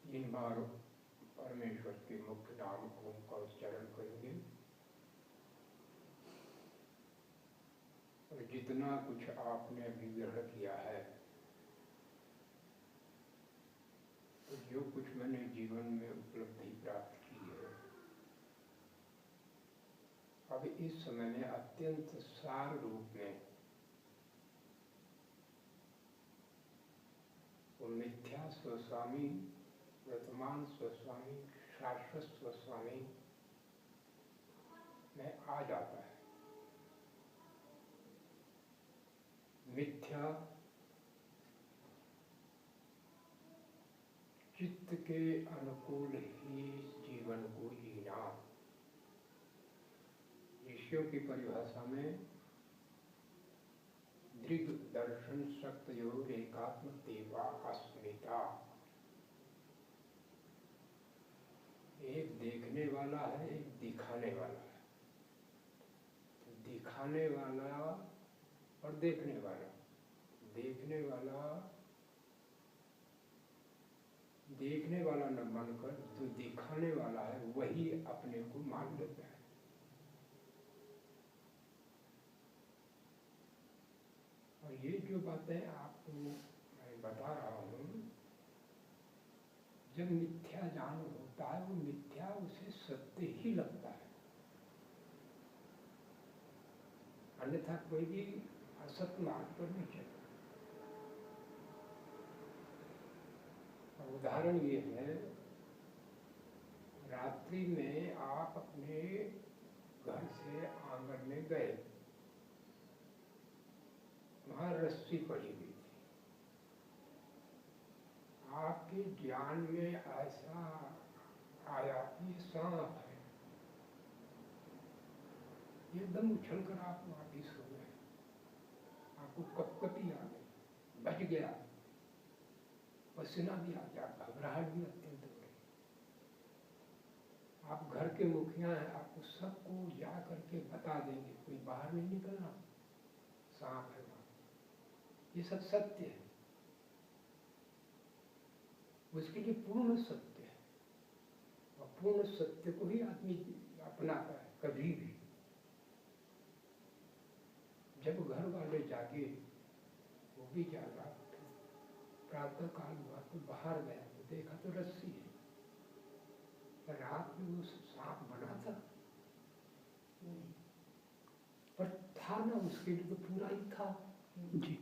इन बार परमेश्वर के मुख्य नाम ओम का उच्चारण करेंगे और जितना कुछ आपने अभी ग्रहण किया है, तो जो कुछ मैंने जीवन में उपलब्धि प्राप्त की है, अब इस समय में अत्यंत सार रूप में वो मिथ्या स्वस्वामी, वर्तमान स्वस्वामी, शाश्वत स्वस्वामी में आ जाता है। मिथ्या चित्त के अनुकूल ही जीवन को जीना, ऋषियों की परिभाषा में दृग दर्शन शक्तयोर एकात्म देवा अस्मिता, एक देखने वाला है, एक दिखाने वाला है। दिखाने वाला और देखने वाला, देखने वाला न बनकर जो दिखाने वाला है वही अपने को मान लेता है। और ये जो बातें आपको मैं बता रहा हूँ, जब मिथ्या ज्ञान होता है वो मिथ्या उसे सत्य ही लगता है, अन्यथा कोई भी असत्य मार्ग पर नहीं चलता। उदाहरण ये है, रात्रि में आप अपने घर से आंगन में गए, वहां रस्सी पड़ी हुई थी, आपके ज्ञान में ऐसा आया कि सांप है, एकदम उछलकर आप वहां सो गए, आपको कपकपी आ गई, बच गया, पसीना भी आ गया, घबराहट भी अत्यंत हो रही। आप घर के मुखिया हैं, आपको सबको जा करके बता देंगे, कोई बाहर नहीं निकलना, सांप है वहां। ये सब सत्य है, उसके लिए पूर्ण सत्य है, और पूर्ण सत्य को ही आदमी अपनाता है। कभी भी जब घर वाले जागे, वो भी जागा, प्रातः काल हुआ तो बाहर गया तो देखा तो रस्सी है, रात में वो सांप बना था पर था ना, उसके लिए तो पूरा ही था जी।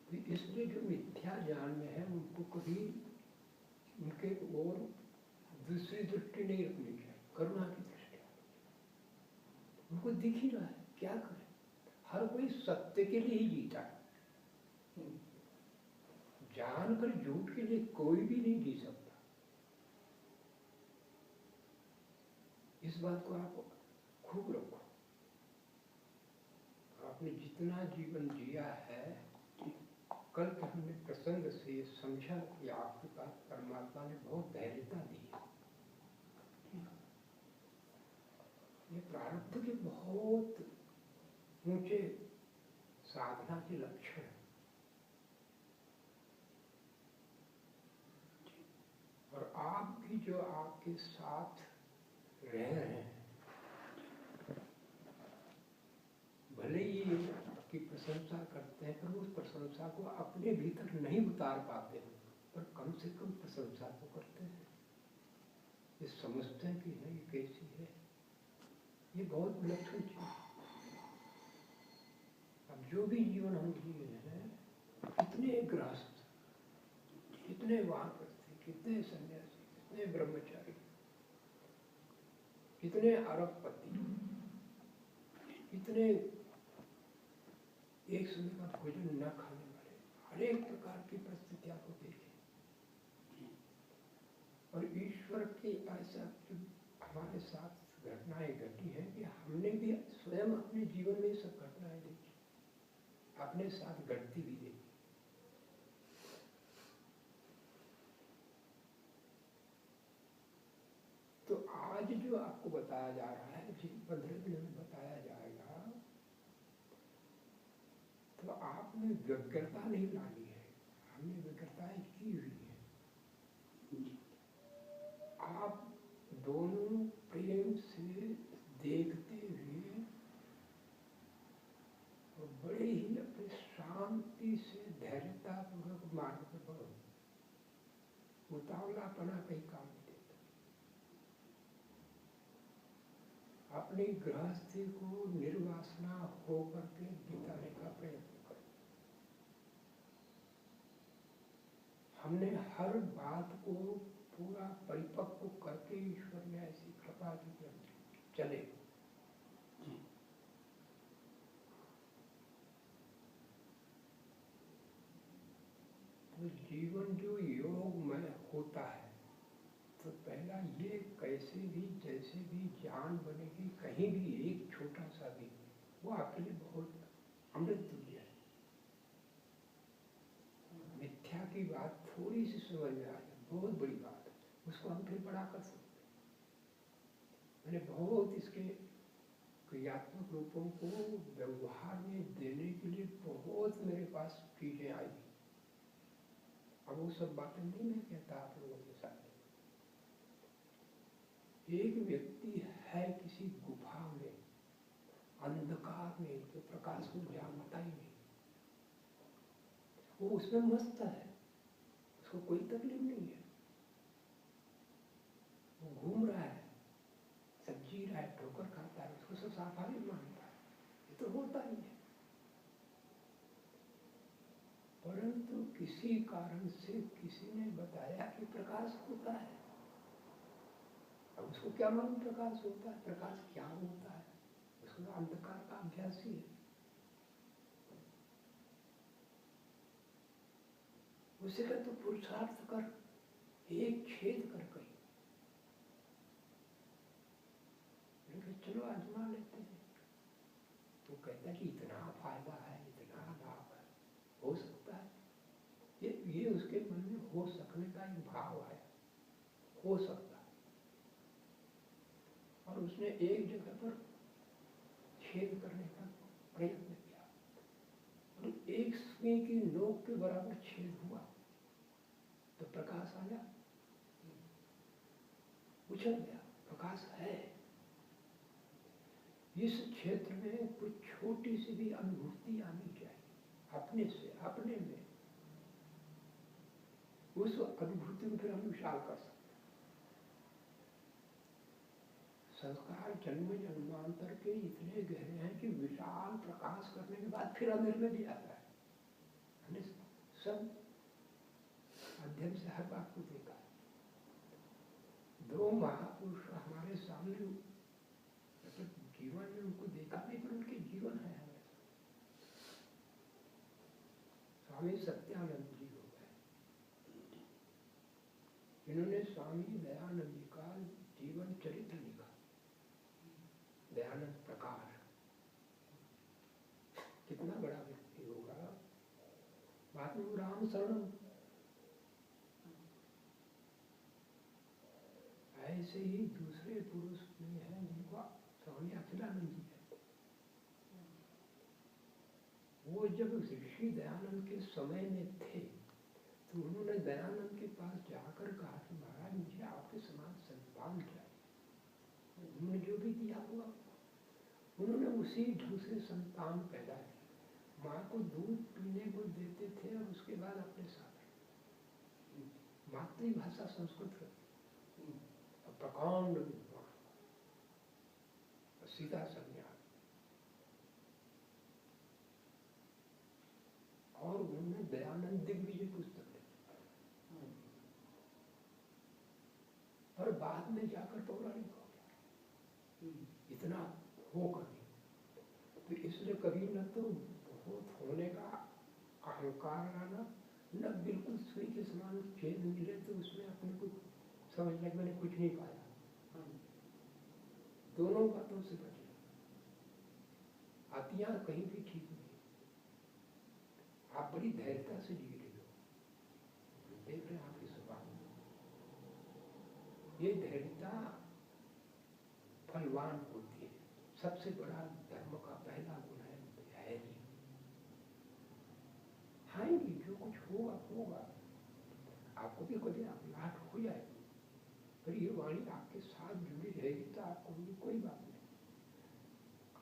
तो इसलिए जो मिथ्या ज्ञान में है उनको कभी उनके ओर दूसरी दृष्टि नहीं रखनी चाहिए, करुणा की दृष्टि। उनको दिख ही रहा है, क्या करें, हर कोई सत्य के लिए ही जीता है, जानकर झूठ के लिए कोई भी नहीं जी सकता। इस बात को आप खूब रखो। आपने जितना जीवन जिया है, कल के हमने प्रसंग से समझा कि आपके पास परमात्मा ने बहुत धैर्यता दी है। ये प्रारब्ध के बहुत ऊंचे साधना के लक्षण है, और आप भी जो आपके साथ रह रहे हैं, भले ही आपकी प्रशंसा करते हैं, पर उस प्रशंसा को अपने भीतर नहीं उतार पाते हैं, पर कम से कम प्रशंसा तो करते हैं, ये समझते हैं कि है ये कैसी है, ये बहुत विलक्षण चीज है। अब जो भी जीवन हम जिए हैं, कितने गृहस्थ, कितने वानप्रस्थी, कितने सन्यासी, कितने ब्रह्मचारी, कितने अरबपति, कितने एक समय का भोजन न खाने वाले, अनेक प्रकार की परिस्थितियों को देखे, और ईश्वर की ऐसा हमारे साथ घटनाएं घटी हैं कि हमने भी स्वयं अपने जीवन में सब घटनाएं देखी, अपने साथ घटती भी देखी। तो आज जो आपको बताया जा रहा है, जिन 15 दिन में बताया जाएगा, तो आपने व्यग्रता नहीं लानी है, हमने व्यग्रताएं की हुई है। उतावलापना कहीं काम नहीं देता। अपनी गृहस्थी को निर्वासना होकर के बिताने का प्रयत्न करो। हमने हर बात को पूरा परिपक्व करके ईश्वर ने ऐसी कृपा की कि हम चले। तो जीवन जो योगमय होता है, तो पहला ये कैसे भी जैसे भी जान बनेगी, कहीं भी एक छोटा सा भी, वो आपके लिए बहुत अमृत तुल्य है। मिथ्या की बात थोड़ी सी समझ में आ जाए, बहुत बड़ी बात है, उसको हम फिर बड़ा कर सकते हैं। मैंने बहुत इसके क्रियात्मक रूपों को व्यवहार में देने के लिए बहुत मेरे पास चीजें आई। अब वो सब बातें नहीं मैं कहता आप लोगों के साथ। एक व्यक्ति है किसी गुफा में, अंधकार में, तो प्रकाश को जानता ही नहीं, वो उसमें मस्त है, उसको कोई तकलीफ नहीं है, वो घूम रहा है, सब जी रहा है, ठोकर खाता है, उसको सब साफारी मानता है, ये तो होता ही है। परंतु किसी कारण से किसी ने बताया कि प्रकाश होता है। अब उसको क्या मालूम प्रकाश होता है, प्रकाश क्या होता है, उसको अंधकार का अभ्यास ही है। उसे का तो पुरुषार्थ कर, एक छेद कर कहीं, चलो आजमा लेते हैं। तो कहता है कि इतना फायदा है, इतना लाभ है, हो सकता है, ये उसके मन में हो सकने का एक भाव आया, हो सकता है। और उसने एक जगह पर छेद करने का प्रयत्न किया, और एक सुई की नोक के बराबर छेद हुआ, तो प्रकाश आया, उछल गया, प्रकाश है। इस क्षेत्र में कुछ छोटी सी भी अनुभूति आनी चाहिए अपने से, अपने में, उस अनुभूति को फिर हम विशाल कर सकते। संस्कार जन्म जन्मांतर के इतने गहरे हैं कि विशाल प्रकाश करने के बाद फिर अंधेरे में भी आता है। हमने सब अध्ययन से हर बात को देखा है। दो महापुरुष हमारे सामने, जीवन में उनको देखा नहीं, पर उनके जीवन है हमेशा। स्वामी सत्यानंद जी हो गए, इन्होंने स्वामी दयानंद जी का जीवन चरित्र लिखा, दयानंद प्रकाश। कितना बड़ा व्यक्ति होगा। बाद में राम शरण, ऐसे ही दूसरे पुरुष में है जिनको स्वामी अखिलानंद जी कहते हैं। वो जब ऋषि दयानंद के समय में थे, तो उन्होंने दयानंद के पास जाकर कहा कि महाराज मुझे आपके समान संतान चाहिए। उन्होंने जो भी दिया हुआ, उन्होंने उसी ढंग से संतान पैदा की। माँ को दूध पीने को देते थे और उसके बाद अपने साथ मातृभाषा संस्कृत प्रकांड विद्वान, सीधा संन्यास। और उन्होंने दयानंद दिग्विजय पुस्तक लिखी, और बाद में जाकर पौराणिक हो गया, इतना होकर भी। तो इसलिए कभी न तो बहुत होने का अहंकार आना, न बिल्कुल सुई के समान छेद मिले तो उसमें अपने को समझने मैंने कुछ नहीं पाया। दोनों बातों से बचना, अतियां कहीं भी ठीक नहीं। आप बड़ी धैर्यता से जी रहे हो, देख रहे हैं आपके स्वभाव में, ये धैर्यता फलवान होती है। सबसे बड़ा धर्म का पहला गुण है धैर्य। हाँ, जो कुछ होगा होगा, आपको भी कभी लाट हो जाएगी, पर ये वाणी आपके साथ जुड़ी रहेगी तो आपको भी कोई बात नहीं।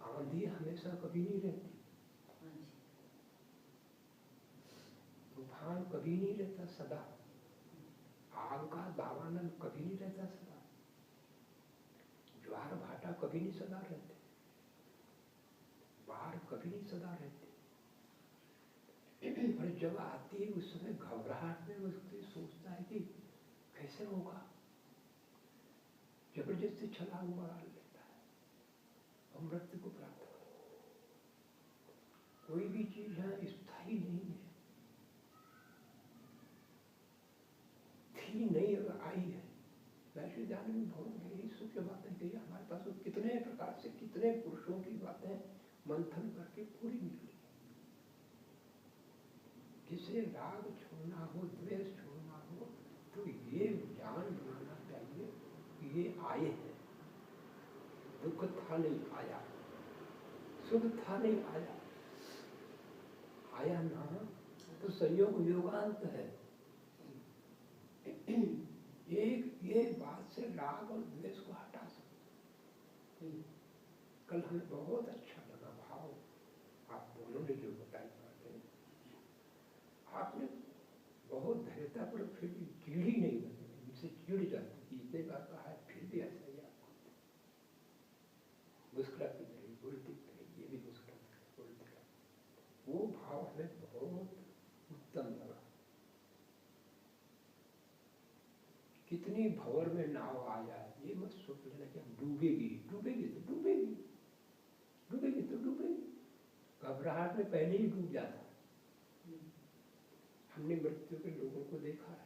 आंधी हमेशा कभी नहीं रहती, तूफान कभी नहीं रहता सदा, आग भावानंद कभी नहीं रहता सदा, ज्वार भाटा कभी नहीं सदा रहते, बाढ़ कभी नहीं सदा रहते। और जब आती है उस समय घबराहट में व्यक्ति सोचता है कि कैसे होगा, जबरदस्ती छलांग मार लेता है और मृत्यु को प्राप्त होता है। कोई भी चीज है स्थायी नहीं है, थी नहीं और आई है। वैसे जाने में बहुत गहरी सूक्ष्म बातें कही हमारे पास, कितने प्रकार से कितने पुरुषों की बातें मंथन करके पूरी निकली। जिसे राग छोड़ना हो, द्वेष छोड़ना हो, तो ये जान लेना चाहिए कि ये आए हैं, दुख था नहीं आया, सुख था नहीं आया, आया ना तो संयोग योगांत है। ये बात से राग और द्वेष को हटा सकते। कल हमें बहुत अच्छा लगा भाव आप दोनों ने जो बताई बातें, आपने बहुत धैर्यता पर फिर भी चिड़ ही नहीं बनी, इनसे चिड़ जाती, इतने बार कहा है फिर भी ऐसा ही आपको मुस्कुराती रही, बोलती रही, ये भी मुस्कुराती रही, बोलती रही। वो भाव हमें बहुत उत्तम लगा। कितनी भंवर में नाव आ जाए, ये मत सोच लेना कि हम डूबेगी, डूबेगी तो डूबेगी, डूबेगी तो डूबेगी। घबराहट में पहले ही डूब जाता। हमने मृत्यु के लोगों को देखा है,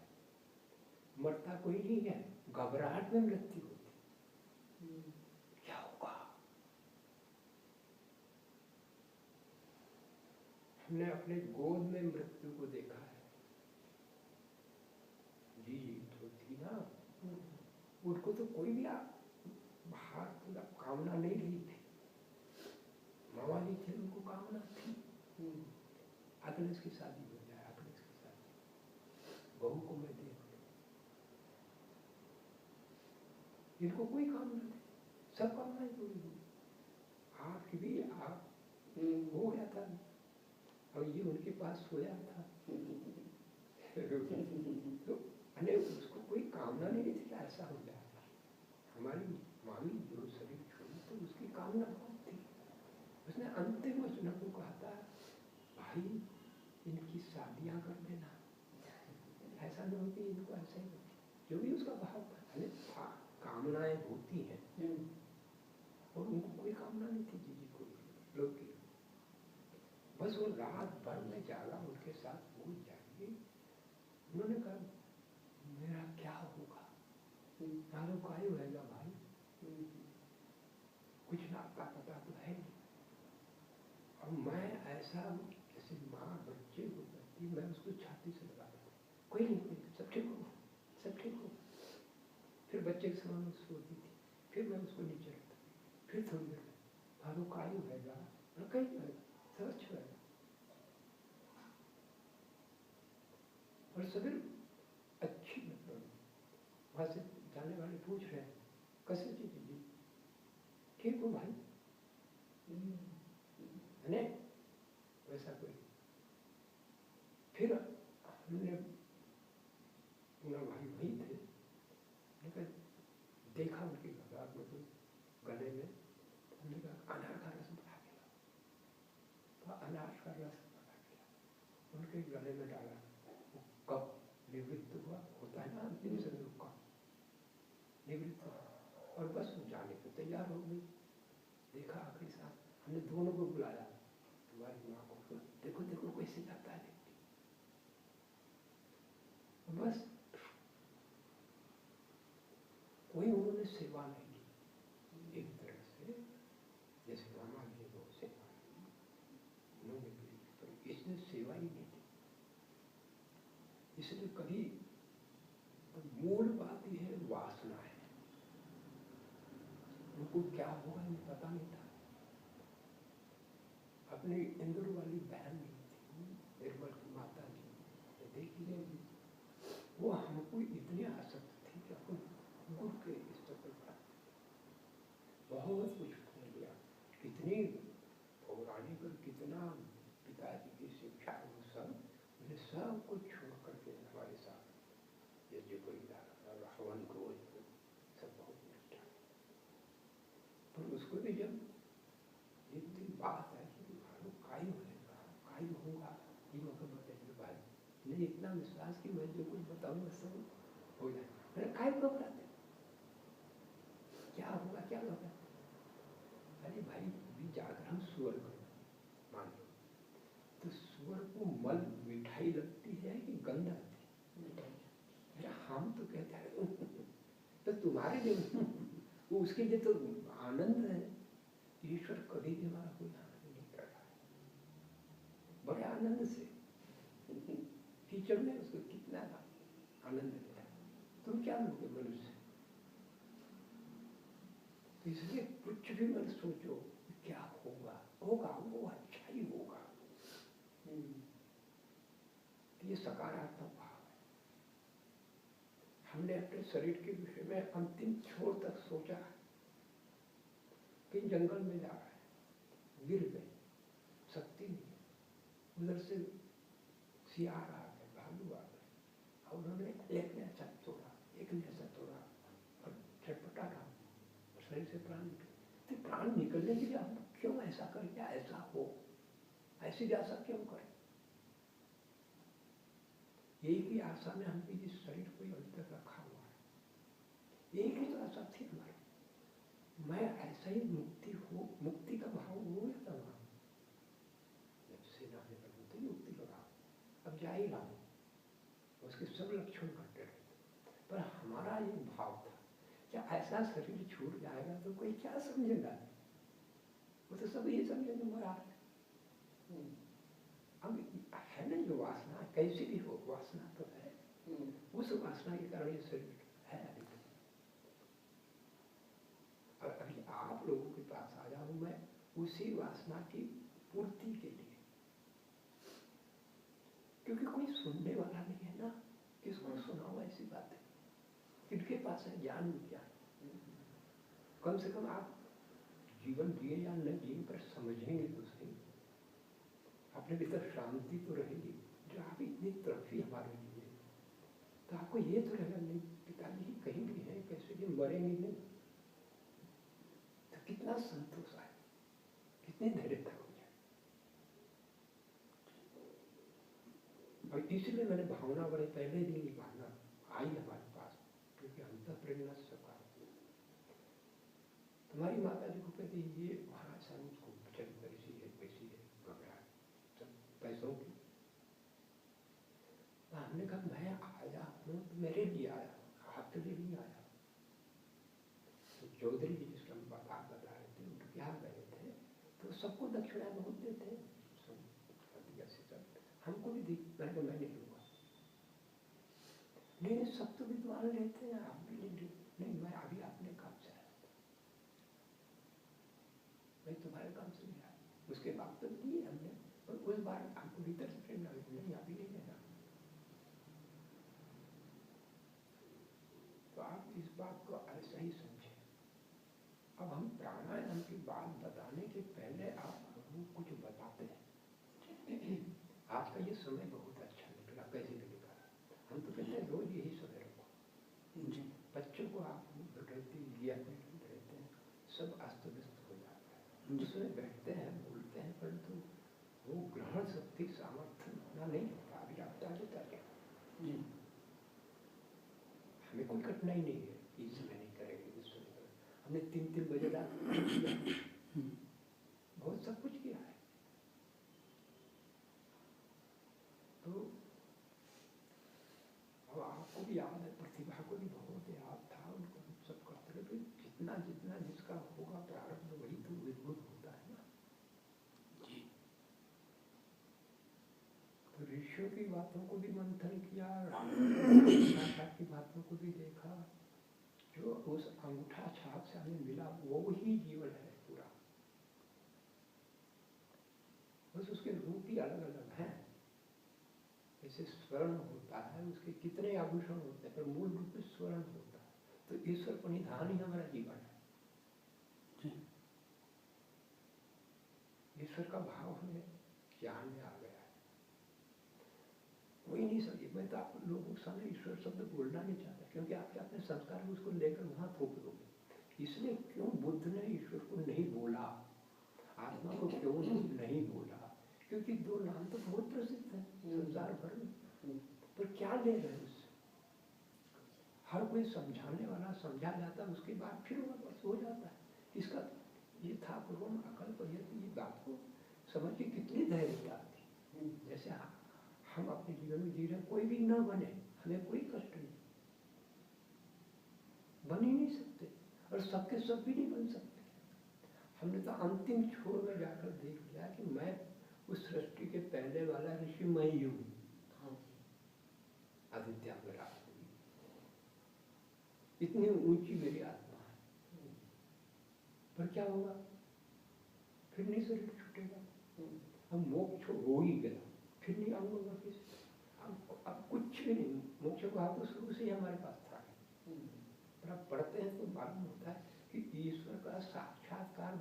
मरता कोई नहीं है, घबराहट में मृत्यु होती। क्या होगा? हमने अपने गोद में मृत्यु को देखा है। जी तो थी ना, उनको तो कोई भी बाहर कामना नहीं रही थी, मामा जी थे, उनको कामना थी अग्नेश की शादी हो जाए, अग्नेश की शादी, बहू को मैं देख लूं। इनको कोई कामना नहीं, सब कामनाएं पूरी हुई। आपकी भी आप हो गया था और ये उनके पास सोया था। तो अने उसको कोई कामना नहीं थी कि ऐसा हो जाए। हमारी मामी जो शरीर छोड़ी तो उसकी कामना बहुत थी। उसने अंतिम वचन को कहा था, भाई इनकी शादियां कर देना, ऐसा न हो कि इनको ऐसा ही, जो भी उसका भाव था। कामनाएं होती हैं और उनको कोई कामना नहीं थी, जी कोई लोग की, बस वो रात भर में जागा उनके साथ हो जाएगी। उन्होंने कहा मेरा क्या होगा, नारो काय होएगा भाई, कुछ ना पता तो है नहीं। और मैं ऐसा जैसे माँ बच्चे को करती, मैं उसको छाती से लगा देती, कोई नहीं, सब ठीक हो, सब ठीक हो। फिर बच्चे के समान सोती थी, फिर मैं उसको नीचे रखता, फिर थोड़ी देर नारो काय होएगा, कहीं होएगा, सब अच्छा होएगा। और सभी अच्छी, मतलब वहां से जाने वाले पूछ रहे हैं कैसे जी, ठीक हो भाई, है वैसा कोई। फिर हमने पूरा भाई वही थे, लेकिन देखा उनके घबराहट में तो गले में, हमने कहा अनार का रस बना के लाओ, तो अनार का रस बना के लाओ, उनके गले में डाला। वो कब निवृत्त हुआ, होता है ना अंतिम समय का निवृत्त हुआ, और बस वो जाने को तैयार हो गई। देखा आखिरी साथ हमने दोनों को बुलाया, तुम्हारी माँ को, देखो देखो कैसे जाता है व्यक्ति। बस कोई उन्होंने सेवा नहीं की, एक तरह से जैसे मामा जी वो सेवा उन्होंने की, पर इसने सेवा ही नहीं की। इसलिए कभी तो मूल बात यह है, वासना है। उनको क्या होगा ये पता नहीं था। अपनी इंदौर वाली बहन नहीं थी, निर्मल की माता जी, देखिए वो हमको इतनी आसक्त थी कि अपन गुरु के स्तर पर प्राप्त बहुत कुछ कर लिया, कितनी पौराणिक और कितना पिताजी की शिक्षा, वो सब उन्हें सब कुछ छोड़ करके हमारे साथ यज्ञ को मुझे इतना विश्वास कि मैं जो कुछ बताऊंगा सब हो जाए। मैंने काय घबराते, क्या होगा क्या होगा। अरे भाई भी जाकर हम सुअर को मान लो, तो सुअर को मल मिठाई लगती है कि गंध आती है? अरे हम तो कहते हैं तो तुम्हारे लिए वो उसके लिए तो आनंद है। ईश्वर कभी भी हमारा कोई आनंद नहीं कर रहा है, बड़े आनंद से कीचड़ में उसको कितना आनंद मिला। तुम क्या लोगे मनुष्य? तो इसलिए कुछ भी मत सोचो क्या होगा, होगा वो अच्छा ही होगा। ये सकारात्मक भाव है। हमने अपने शरीर के विषय में अंतिम छोर तक सोचा कि जंगल में जा रहा है, गिर गए, शक्ति नहीं है, उधर से सियार आ गए, भालू आ गए, और उन्होंने एक ने ऐसा तोड़ा, एक ने ऐसा तोड़ा और छटपटा रहा, शरीर से प्राण निकले। तो प्राण निकलने के लिए हम क्यों ऐसा करें, क्या ऐसा हो, ऐसी आशा क्यों करें? एक ही आशा में हमने इस शरीर को अभी तक रखा हुआ है। एक ही तो आशा थी हमारी, मैं ऐसा ही मुक्ति हो, मुक्ति का भाव हो गया था वहां जब सेना में बनते मुक्ति का भाव। अब जा ही रहा हूँ, उसके सब लक्षण घटते रहे, पर हमारा ये भाव था क्या ऐसा शरीर छूट जाएगा तो कोई क्या समझेगा? वो तो सब ये समझेंगे मरा। अब है ना जो वासना, कैसी भी हो वासना तो है, उस वासना के कारण ये शरीर है अभी तक। और अभी आप लोगों के पास आया हूं मैं उसी वासना की पूर्ति के लिए, क्योंकि कोई सुनने वाला नहीं है ना, किसको सुनाओ ऐसी बातें, किनके पास है ज्ञान विज्ञान। कम से कम आप जीवन जिए या न जिए पर समझेंगे तो सही, अपने भीतर शांति तो रहेगी। जो आप इतनी तरक्की हमारे लिए, तो आपको ये तो रहेगा नहीं पिताजी कहीं भी है, कैसे भी मरेंगे नहीं, तो कितना संतोष आए, कितनी धैर्यता हो जाए। और इसलिए मैंने भावना बड़े पहले दिन ही भावना आई हमारे पास, क्योंकि अंत प्रेरणा से सका। तुम्हारी माता जी को कहती ये महाराज साहब उसको बचन कैसी है कैसी है, घबराहट सब पैसों की। हमने कहा मैं आया हूँ तो मेरे लिए आया, आपके लिए नहीं आया। तो चौधरी जी जिसका बात बता रहे थे, उनके यहाँ गए थे तो सबको दक्षिणा बहुत देते हैं, हमको भी दी। मैंने कहा मैं नहीं लूँगा। नहीं सब तो विद्वान लेते हैं, आप भी लेंगे। नहीं मैं अभी अपने काम से आया, मैं तुम्हारे काम से नहीं आया। उसके बाद तो दिए हमने, और उस बार हमको भीतर से प्रेरणा हुई, नहीं अभी नहीं लेना। तो आप इस बात को ऐसा ही समझें। अब हम प्राणायाम की बात बताने के पहले आप हमको कुछ बताते हैं। आपका ये समय बहुत अच्छा निकला, कैसे भी निकला। हम तो कहते हैं रोज यही समय रखो जी। बच्चों को आप रहते हैं, सब अस्त व्यस्त हो जाता है, उसमें बैठते हैं बोलते हैं, परंतु वो ग्रहण शक्ति सामर्थ्य उतना नहीं होता। अभी आप ताजा जी, हमें कोई कठिनाई नहीं है, इस समय नहीं करेंगे, इस समय करेंगे। हमने 3-3 बजे रात बहुत सब कुछ किया है। तो अब आपको भी याद है, प्रतिभा को भी बहुत याद था, उनको हम सब कहते थे जितना जितना जिसका होगा प्रारब्ध वही तो विद्भुत होता है ना जी। तो ऋषियों की बातों को भी मंथन किया, भाषा की बातों को भी देखा, जो उस अंगूठा छाप से हमें मिला वो ही जीवन है पूरा, बस उसके रूप ही अलग अलग हैं। जैसे स्वर्ण होता है, उसके कितने आभूषण होते हैं, पर मूल रूप में स्वर्ण होता है। तो ईश्वर परिधान ही हमारा जीवन है। ईश्वर का भाव हमें ज्ञान में आ गया है, कोई नहीं समझे। मैं तो आप लोगों के सामने ईश्वर शब्द बोलना नहीं चाहता, क्योंकि आपके अपने संस्कार में उसको लेकर वहां थोप दोगे। इसलिए क्यों बुद्ध ने ईश्वर को नहीं बोला, आत्मा को क्यों नहीं बोला, क्योंकि दो नाम तो बहुत प्रसिद्ध है संसार भर में। पर क्या ले रहे हैं उससे? हर कोई समझाने वाला समझा जाता है, उसके बाद फिर वापस हो जाता है। इसका ये था पूर्वम अकल पर ये बात को समझ के कितनी धैर्य आती। जैसे हम अपने जीवन में जी रहे, कोई भी न बने, हमें कोई कष्ट नहीं, बन ही नहीं सकते, और सबके सब भी नहीं बन सकते। हमने तो अंतिम छोर में जाकर देख लिया कि मैं उस सृष्टि के पहले वाला ऋषि मैं ही हूँ। आदित्य इतनी ऊंची मेरी आत्मा है, पर क्या होगा? फिर नहीं शरीर छूटेगा, हम मोक्ष हो ही गया, फिर नहीं आऊंगा वापिस। अब कुछ भी नहीं, मोक्ष को आप तो शुरू से ही हमारे पास था, पर अब पढ़ते हैं तो मालूम होता है कि ईश्वर का साक्षात्कार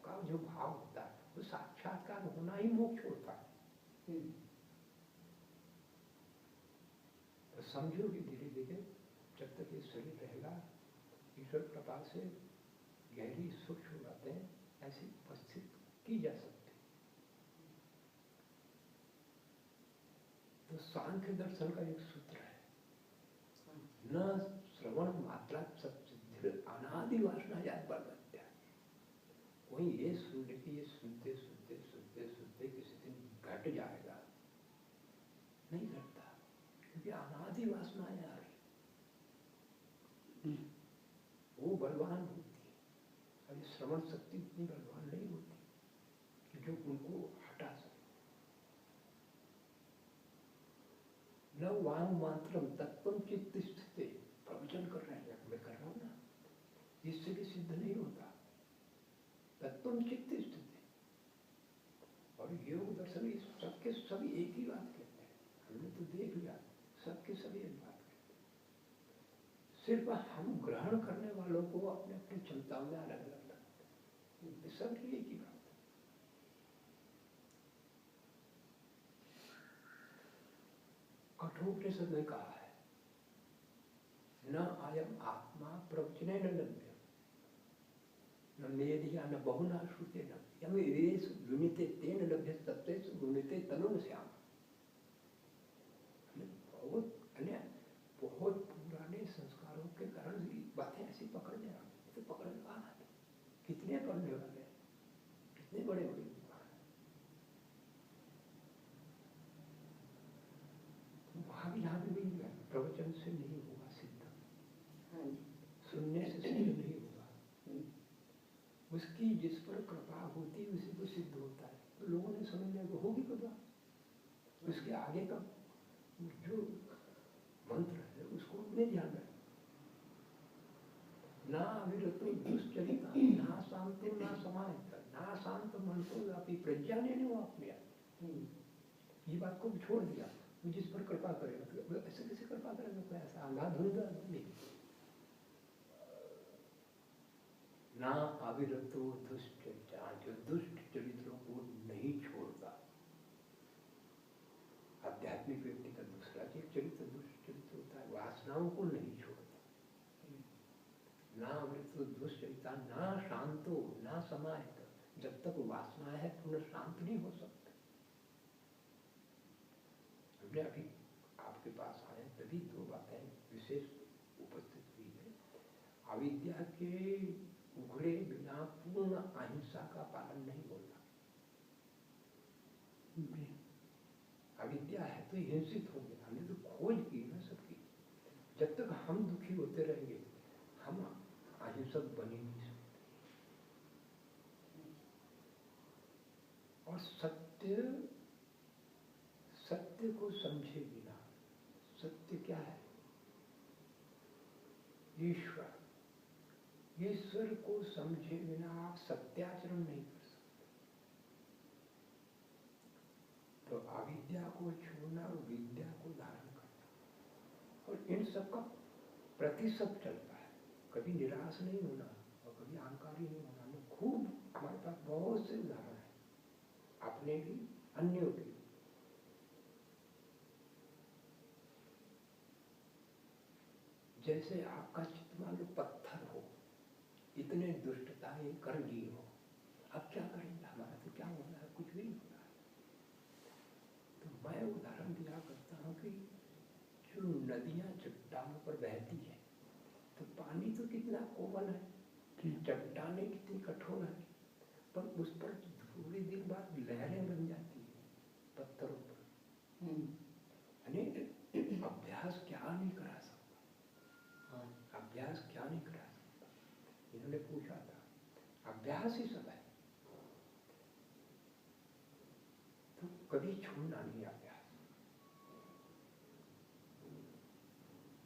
का जो भाव होता है, वो साक्षात्कार होना ही मोक्ष होता है। तो समझो कि धीरे धीरे जब तक ये शरीर रहेगा, ईश्वर कृपा से गहरी सूक्ष्म बातें ऐसी उपस्थित की जा सकती। तो सांख्य दर्शन का एक सूत्र है, न श्रवण मात्रा सत्सिद्धि अनादि वासना याद बलवत्या। कोई ये सुन ले कि ये सुनते सुनते सुनते सुनते किसी दिन घट जाएगा, नहीं घटता, क्योंकि अनादि वासनाएं आ रही, वो बलवान होती है। अभी श्रवण शक्ति उतनी बलवान नहीं होती कि जो उनको हटा सके। न वांग मंत्रम तत्वम चित्त स्थिति, प्रवचन कर रहे हैं, मैं कर रहा हूँ ना, इससे भी सिद्ध नहीं होता। तत्वम चित्त स्थिति और योग दर्शन सबके सभी एक ही बात कहते हैं। हमने तो देख लिया, सबके सभी एक बात कहते हैं, सिर्फ हम ग्रहण करने वालों को अपने अपनी क्षमताओं में अलग अलग लगता है, सबकी एक ही बात है। कठोपनिषद ने कहा है, न अयम आत्मा प्रवचने न लभ्य, न मेदिया न बहुना श्रुते न यम एवेषु गुणिते तेन लभ्य तत्तेषु गुणिते तनुन स्याम। बहुत पुराने संस्कारों के कारण बातें ऐसी पकड़ ले रहा, तो पकड़ कहाँ है? कितने पढ़ने वाले, कितने बड़े बड़े यहाँ भी प्रवचन से नहीं होगा सिद्ध, सुनने से सिद्ध नहीं होगा, उसकी जिस पर कृपा होती है उसी को सिद्ध होता है। तो लोगों ने समझ लिया कि होगी कृपा, उसके आगे का जो मंत्र है उसको नहीं ध्यान रहे। ना अविरतो दुश्चरिता ना शांतो ना समाहित ना शांत मनतो अपनी प्रज्ञा ने नहीं वो अपने ये बात को छोड़ दिया। जिस पर कृपा करेगा, तो ऐसे कैसे कृपा करेगा? कोई ऐसा अंधाधुंध नहीं। ना अविरतो दुष्चरिता, जो दुष्ट चरित्रों को नहीं छोड़ता। आध्यात्मिक व्यक्ति का दूसरा चरित्र दुष्ट चरित्र होता है, वासनाओं को नहीं छोड़ता। ना अविरतो दुष्चरिता ना शांतो ना समाहित, जब तक वासना है पुनः शांत नहीं हो सकता। हमने अभी आपके पास आए तभी दो बातें विशेष उपस्थित हुई है। अविद्या के उघड़े बिना पूर्ण अहिंसा का पालन नहीं होता। अविद्या है तो हिंसित होंगे, हमने तो खोज की ना सबकी। जब तक हम दुखी होते रहेंगे हम अहिंसक बन ही नहीं सकते। और सत्य को समझे बिना, सत्य क्या है? ईश्वर। ईश्वर को समझे बिना आप सत्याचरण नहीं कर सकते। तो अविद्या को छोड़ना और विद्या को धारण करना, और इन सब का प्रतिशत चलता है। कभी निराश नहीं होना और कभी अहंकारी नहीं होना। खूब हमारे पास बहुत से उदाहरण है, अपने भी अन्यों के। जैसे आपका चित्त मान लो पत्थर हो, इतने दुष्टताएं कर ली हो, अब क्या करेंगे? हमारा तो क्या होना है? कुछ भी नहीं होना है। तो मैं उदाहरण दिया करता हूँ कि नदियाँ चट्टानों पर बहती है तो पानी तो कितना कोमल है, चट्टानें कितनी कठोर है, पर उस पर थोड़ी देर बाद लहरें बन जाती है पत्थरों पर। यानी अभ्यास क्या नहीं करा सकता, अभ्यास क्या नहीं करा सकता। इन्होंने पूछा था, अभ्यास ही सब है, तो कभी छोड़ना नहीं अभ्यास,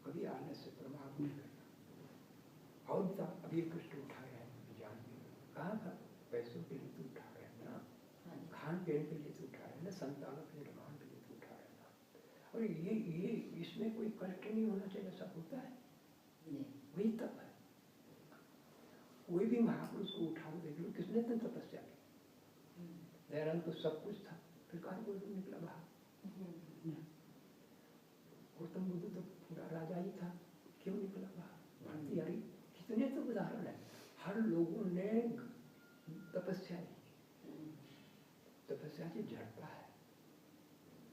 कभी आलस से प्रभाव नहीं करना। और अभी कष्ट उठा रहे हैं जान के, कहाँ था, पैसों के लिए तो उठा रहे हैं ना, खान पीन के लिए तो उठा रहे हैं ना, संतानों के निर्माण के लिए तो उठा रहे हैं ना। और ये इसमें कोई कष्ट नहीं होना चाहिए, सब होता है, वही तप है। कोई भी महापुरुष को उठाओ देख लो, किसने तो तपस्या की, दयानंद को सब कुछ था, फिर कहाँ को निकला बाहर। गौतम बुद्ध तो पूरा राजा ही था, क्यों निकला बाहर। भारतीय हरि कितने तो उदाहरण है, हर लोगों ने तपस्या की, तपस्या से झड़ता है।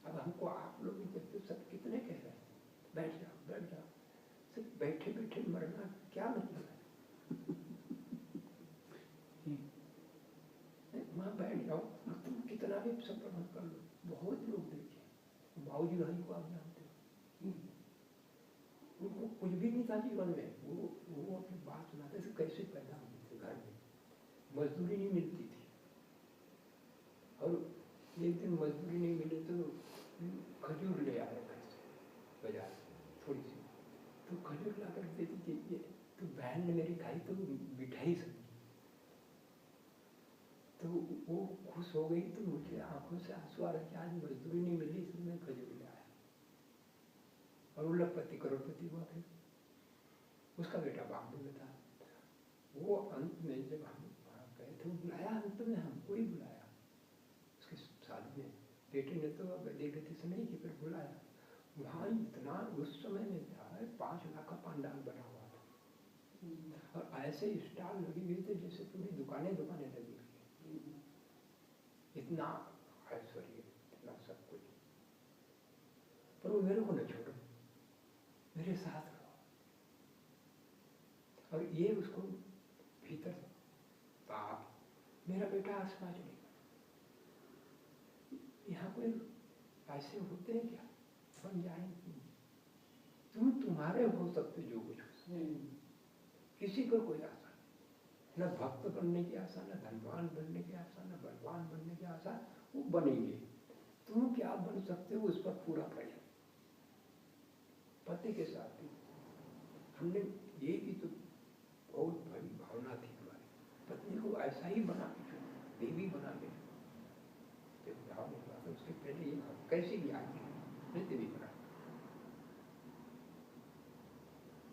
अब हमको आप लोग कहते सब कितने कह रहे हैं बैठ जाओ बैठ जाओ, सिर्फ बैठे बैठे मरना क्या मतलब है। वहाँ बैठ जाओ, तुम कितना भी संप्रमण कर लो, बहुत लोग देखे, बाबूजी भाई को आप जानते हो, उनको कुछ भी नहीं था जीवन में, वो अपनी बात सुनाते थे कैसे पैदा हुए थे, घर में मजदूरी नहीं मिलती थी, और एक दिन मजदूरी नहीं मिले तो खजूर ले आए बाजार थोड़ी सी, तो खजूर ला कर देती थी, ये तो बहन ने मेरी खाई तो मिठाई समझी, तो वो खुश हो गई, तो मुझे आंखों से आंसू आ रहे, आज मजदूरी नहीं मिली इसलिए मैं खजूर ले आया। और वो लखपति करोड़पति हुआ, फिर उसका बेटा बाबू में था। वो अंत में जब हम वहाँ गए थे, बुलाया, अंत में हमको ही बुलाया, उसकी शादी में बेटे ने तो गति से नहीं की, फिर बुलाया। वहाँ इतना उस समय में था 5 लाख का पंडाल बना हुआ था, और ऐसे स्टॉल लगी हुई थे जैसे पूरी दुकानें दुकानें लगी हुई, इतना ऐश्वर्य, इतना सब कुछ। पर वो मेरे को न छोड़ो, मेरे साथ रहो। और ये उसको भीतर पाप, मेरा बेटा आसपास नहीं, यहाँ कोई ऐसे होते हैं क्या, बन जाएंगे, तुम तुम्हारे हो सकते जो कुछ हो, किसी को कोई आशा नहीं, न भक्त बनने की आशा, न धनवान बनने की आशा, न बलवान बनने की आशा, वो बनेंगे। तुम क्या बन सकते हो उस पर पूरा प्रयास। पति के साथ भी हमने ये भी तो बहुत बड़ी भावना थी हमारी, पत्नी को ऐसा ही बना के देवी बना के, तो उसके पहले ये कैसी भी आगे नहीं देवी बना,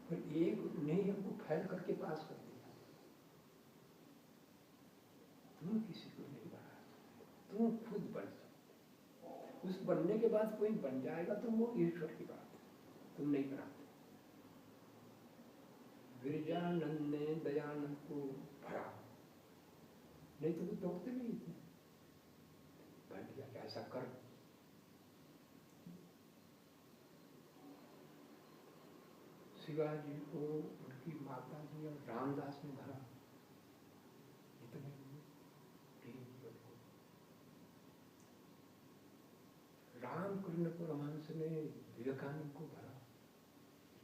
पर एक ने हमको फैल करके पास कर दिया। तुम किसी को नहीं बना सकते, तुम खुद बन सकते, उस बनने के बाद कोई बन जाएगा तो वो ईश्वर की बात है, तुम नहीं बनाते। गिरिजानंद ने दयानंद को भरा, नहीं तो वो तोड़ते नहीं इतने, भर दिया कि ऐसा कर। शिवाजी को उनकी माता जी और रामदास ने भरा, इतने रामकृष्ण परमहंस ने विवेकानंद को भरा,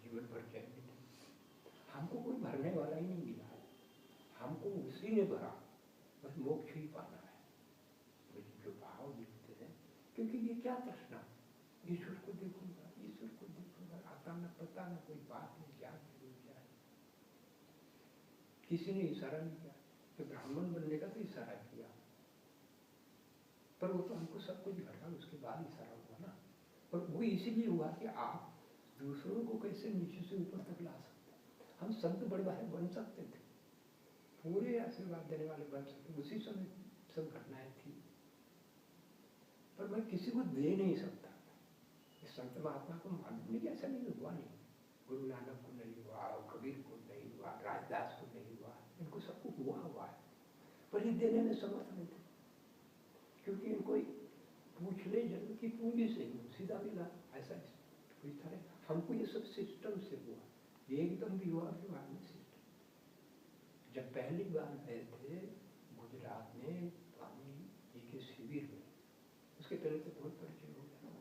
जीवन भर चैन नहीं, हमको कोई भरने वाला ही नहीं मिला, हमको उसी ने भरा, बस मोक्ष ही पाना है। मुझे जो भाव दिखते हैं, क्योंकि ये क्या तृष्णा, ईश्वर को देखूंगा, ईश्वर को देखूंगा, आता न पता न कोई बात नहीं, क्या है। किसी ने इशारा नहीं किया, तो ब्राह्मण बनने का तो इशारा किया, पर वो तो हमको सब कुछ घटा, उसके बाद इशारा हुआ ना। और वो इसीलिए हुआ कि आप दूसरों को कैसे नीचे से ऊपर तक ला सकते, हम संत बड़े भाई बन सकते थे, पूरे आशीर्वाद देने वाले बन सकते, उसी समय सब घटनाएं थी, पर मैं किसी को दे नहीं सकता। इस संत महात्मा को मालूम नहीं, ऐसा नहीं हुआ, नहीं गुरु नानक को नहीं हुआ, कबीर को नहीं हुआ, राजदास को नहीं हुआ, इनको सबको हुआ है, पर ये देने में समर्थ नहीं थे, क्योंकि इनको पिछले जन्म की पूंजी से ही सीधा मिला, ऐसा कोई था। हमको ये सब सिस्टम से हुआ, ये एकदम भी हुआ व्यवहार में सिस्टम। जब पहली बार गए थे गुजरात में स्वामी जी के शिविर में, उसके पहले तो बहुत परिचय हो गया,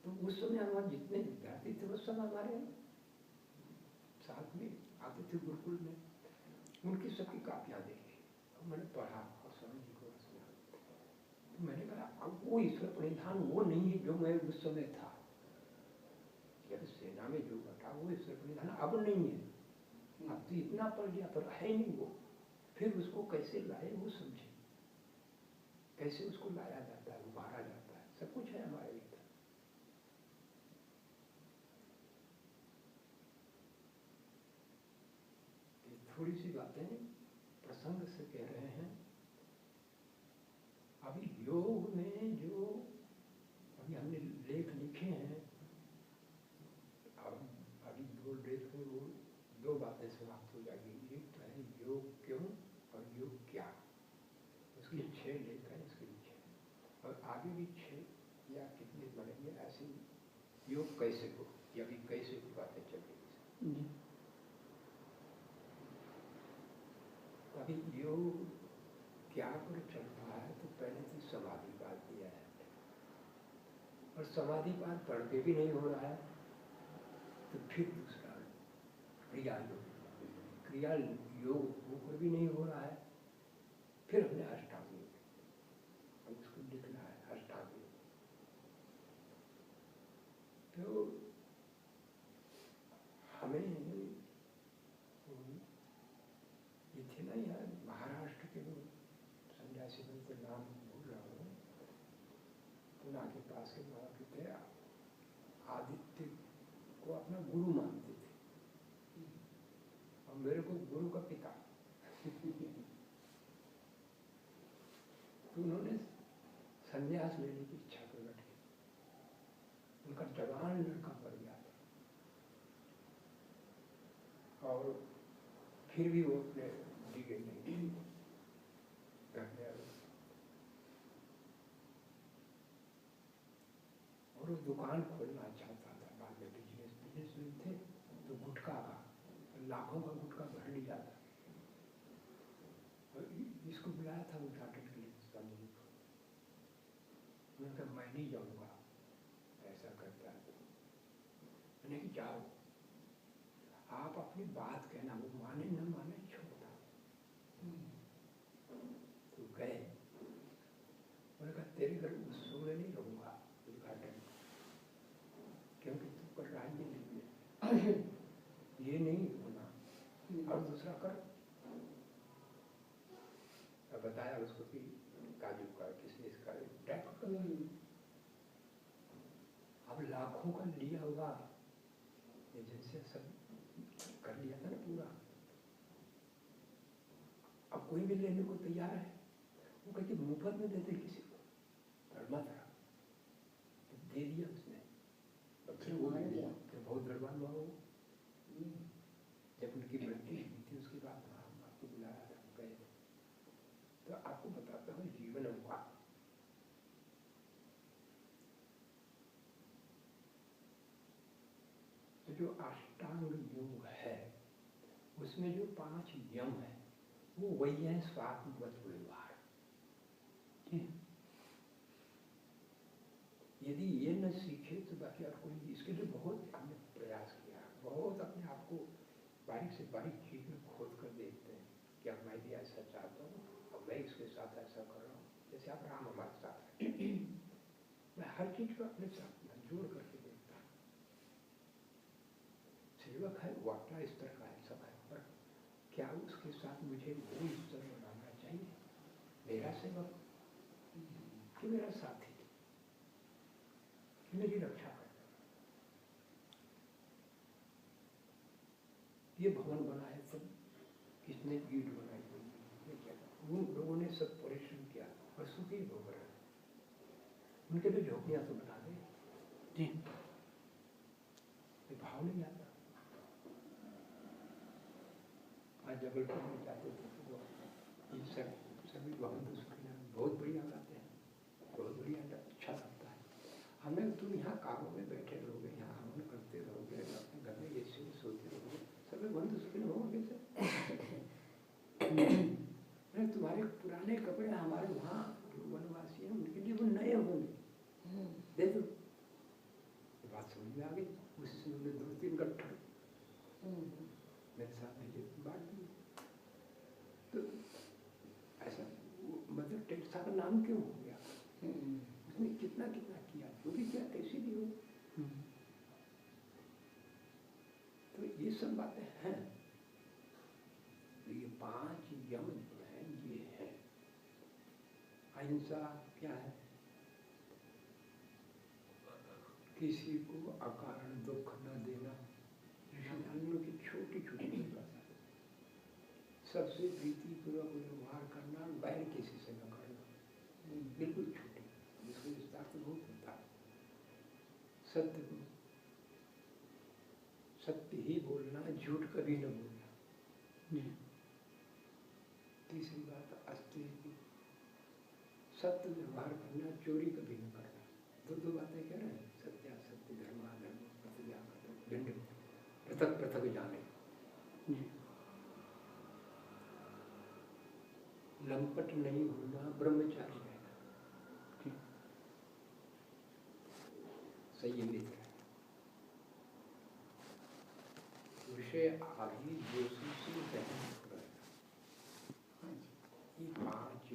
तो उस समय हमारे जितने विद्यार्थी थे उस समय हमारे साथ में आते थे गुरुकुल में, उनकी सबकी कापियाँ देखी, मैंने पढ़ा और स्वामी जी को सुना। तो मैंने कहा अब वो ईश्वर परिधान वो नहीं है जो मैं उस समय था, जब सेना में जो घटा वो ईश्वर परिधान अब नहीं है, अब तो इतना पढ़ लिया पर है नहीं वो। फिर उसको कैसे लाए वो समझे, कैसे उसको लाया जाता है, उभारा जाता है, सब कुछ है हमारे भीतर। थोड़ी सी बातें प्रसंग से कह रहे हैं। अभी योग में जो अभी हमने लेख लिखे हैं, अब अभी दो लेख में वो दो बातें समाप्त हो जाएगी। एक तो है योग क्यों और योग क्या, उसके 6 लेख हैं, इसके नीचे और आगे भी 6 या कितने बनेंगे ऐसे। योग कैसे हो, या भी कैसे की बातें चल रही है। अभी योग क्या पर चल रहा है, तो पहले तो समाधि पाठ दिया है, और समाधि पाठ पढ़ के भी नहीं हो रहा है, तो फिर दूसरा क्रिया योग, क्रिया योग होकर भी नहीं हो रहा है, फिर हमने अष्टांग योग, अब उसको लिखना है अष्टांग योग। तो हमें ये थे ना यार महाराष्ट्र के लोग सन्यासी बन के नाम भूल रहा हूँ, पुणे के पास के वहाँ के थे, आदित्य को अपना गुरु मानते थे और मेरे को गुरु का पिता। तो उन्होंने संन्यास लेने की इच्छा प्रकट की, उनका जवान लड़का पड़ गया था और फिर भी वो अपने दिखे नहीं और वो दुकान खोलना चाहता था, बाद में बिजनेस में थे, तो गुटखा का लाखों का गुटखा भर लिया था, और इसको बुलाया था उद्घाटन के लिए स्वामी जी को। उन्होंने कहा मैं नहीं जाऊँगा, ऐसा करता है, मैंने कि जाओ, आप अपनी बात कहना, वो माने न माने छोड़ता। तो गए, उन्होंने कहा तेरे घर उत्सव में नहीं रहूँगा उद्घाटन, क्योंकि तू कर रहा है ये नहीं होना, और दूसरा कर। बताया उसको कि काजू का किसमिस का टैप कर, अब लाखों का लिया हुआ एजेंसी सब कर लिया था ना पूरा, अब कोई भी लेने को तैयार है। वो कहती मुफ्त में देते किसी को, धर्मा था तो दे दिया उसने, फिर वो बहुत धर्मान हुआ वो। जब उनकी मृत्यु हुई थी उसके बाद हम आपको बुलाया था, गए थे। तो आपको बताता हूँ जीवन हुआ। तो जो अष्टांग योग है उसमें जो 5 नियम है वो वही है स्वात्मवत व्यवहार। यदि ये न सीखे तो बाकी और कोई, इसके लिए बहुत हमने प्रयास किया, बहुत अपने आप को बारीक से बारीक चीज में खोद कर देखते हैं कि अब मैं भी ऐसा चाहता हूँ, अब मैं इसके साथ ऐसा कर रहा हूँ, जैसे आप राम हमारे साथ हैं। मैं हर चीज को अपने साथ में जोड़ करके देखता हूँ। सेवक है वो अपना स्तर का है, सब है, पर क्या उसके साथ मुझे वो स्तर बनाना चाहिए, मेरा सेवक कि मेरा साथी, मेरी रक्षा करना। ये भवन बना है सब, किसने ईंट बनाई हुई, उन लोगों ने सब परिश्रम किया और सुखी भोग रहे, उनके लिए झोपड़ियां तो बना दे, भाव नहीं आता। आज जबलपुर में जाते थे तो ये सभी भवन तो सुखी बहुत बढ़िया गाते हैं, बहुत बढ़िया, अच्छा लगता है। हमने तुम यहाँ कामों में बैठे रहोगे, यहाँ हवन करते रहोगे, मैंने तुम्हारे पुराने कपड़े हमारे वहाँ जो वनवासी हैं उनके लिए वो नए होंगे, दे दो। बात समझ में आ गई। उससे उन्होंने 2-3 गट्ठर मेरे साथ ये बांट दी। तो ऐसा मदर टेरेसा का नाम क्यों हो गया? उसने कितना कितना किया, जो भी किया कैसी भी हो। तो ये सब बातें हैं। तो ये 5 यम जो है ये है। अहिंसा क्या है? किसी को अकारण दुख न देना, ऋषिमुनियों की छोटी छोटी बात। सबसे प्रीतिपूर्वक व्यवहार करना, बैर किसी से न करना, बिल्कुल छोटी, जिसको विस्तार तो बहुत होता है। सत्य सत्य ही बोलना, झूठ कभी न बोलना। तीसरी बात अस्तेय, सत्य व्यवहार करना, चोरी कभी न करना। दो बातें कह रहे हैं, सत्य असत्य, धर्म अधर्म, भिन्न पृथक पृथक जाने। लंपट नहीं होना, ब्रह्मचारी रहना, संयमित रहना। विषय आदि दोषों से रहित रहना। ये 5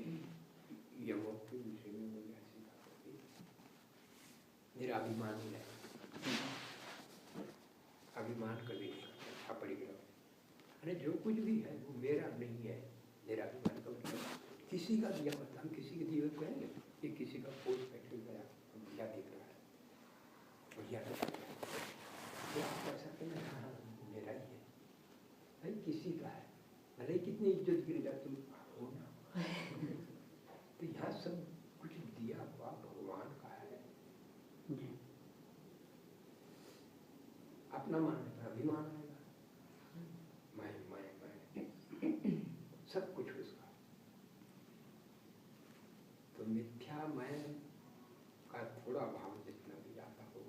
यमों के विषय में मुझे ऐसी बात हुई। निराभिमानी रहना, अभिमान कभी नहीं करना, अपरिग्रह। अरे जो कुछ भी है वो मेरा नहीं है। निराभिमान का मतलब किसी का दिया मत, हम किसी के दिए कहेंगे कि किसी का पोस्ट बैठे गया बढ़िया दिख रहा है, बढ़िया दिख रहा है, आप ऐसा कहना हाँ मेरा ही है, भाई किसी का है, भले कितनी इज्जत गिर जाए तुम हो ना। तो यहाँ सब कुछ दिया हुआ भगवान का है। अपना मानने पर अभिमान आएगा, मैं सब कुछ उसका। तो मिथ्या मैं का थोड़ा भाव जितना भी आता हो,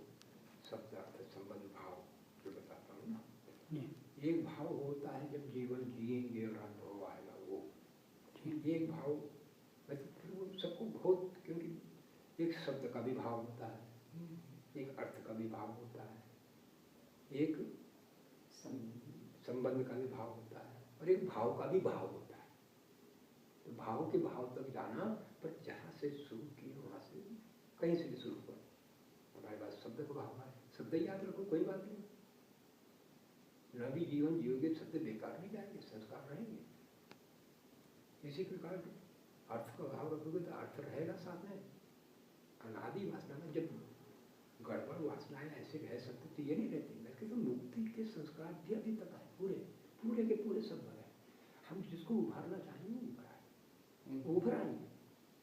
शब्द अर्थ संबंध भाव जो बताता हूँ ना, एक भाव होता है जब जीवन जिएंगे और अनुभव आएगा वो। एक भाव वैसे फिर वो सबको बहुत, क्योंकि एक शब्द का भी भाव होता है, एक अर्थ का भी भाव होता है, एक संबंध का भी भाव होता है, और एक भाव का भी भाव होता है। तो भाव के भाव तक जाना, पर जहाँ से शुरू किए वहाँ से कहीं से भी शुरू करो। हमारे पास शब्द का भाव है, शब्द याद रखो, कोई बात नहीं। न भी जीवन जियोगे, शब्द बेकार नहीं जाएंगे, संस्कार रहेंगे। इसी प्रकार अर्थ का भाव रखोगे तो अर्थ रहेगा साथ में। अनादि वासना में जब गड़बड़ वासनाएं ऐसे रह सकते तो ये नहीं रहती। बल्कि तो मुक्ति के संस्कार भी अभी तक है, पूरे के पूरे सब है। हम जिसको उभारना चाहेंगे उभराएंगे,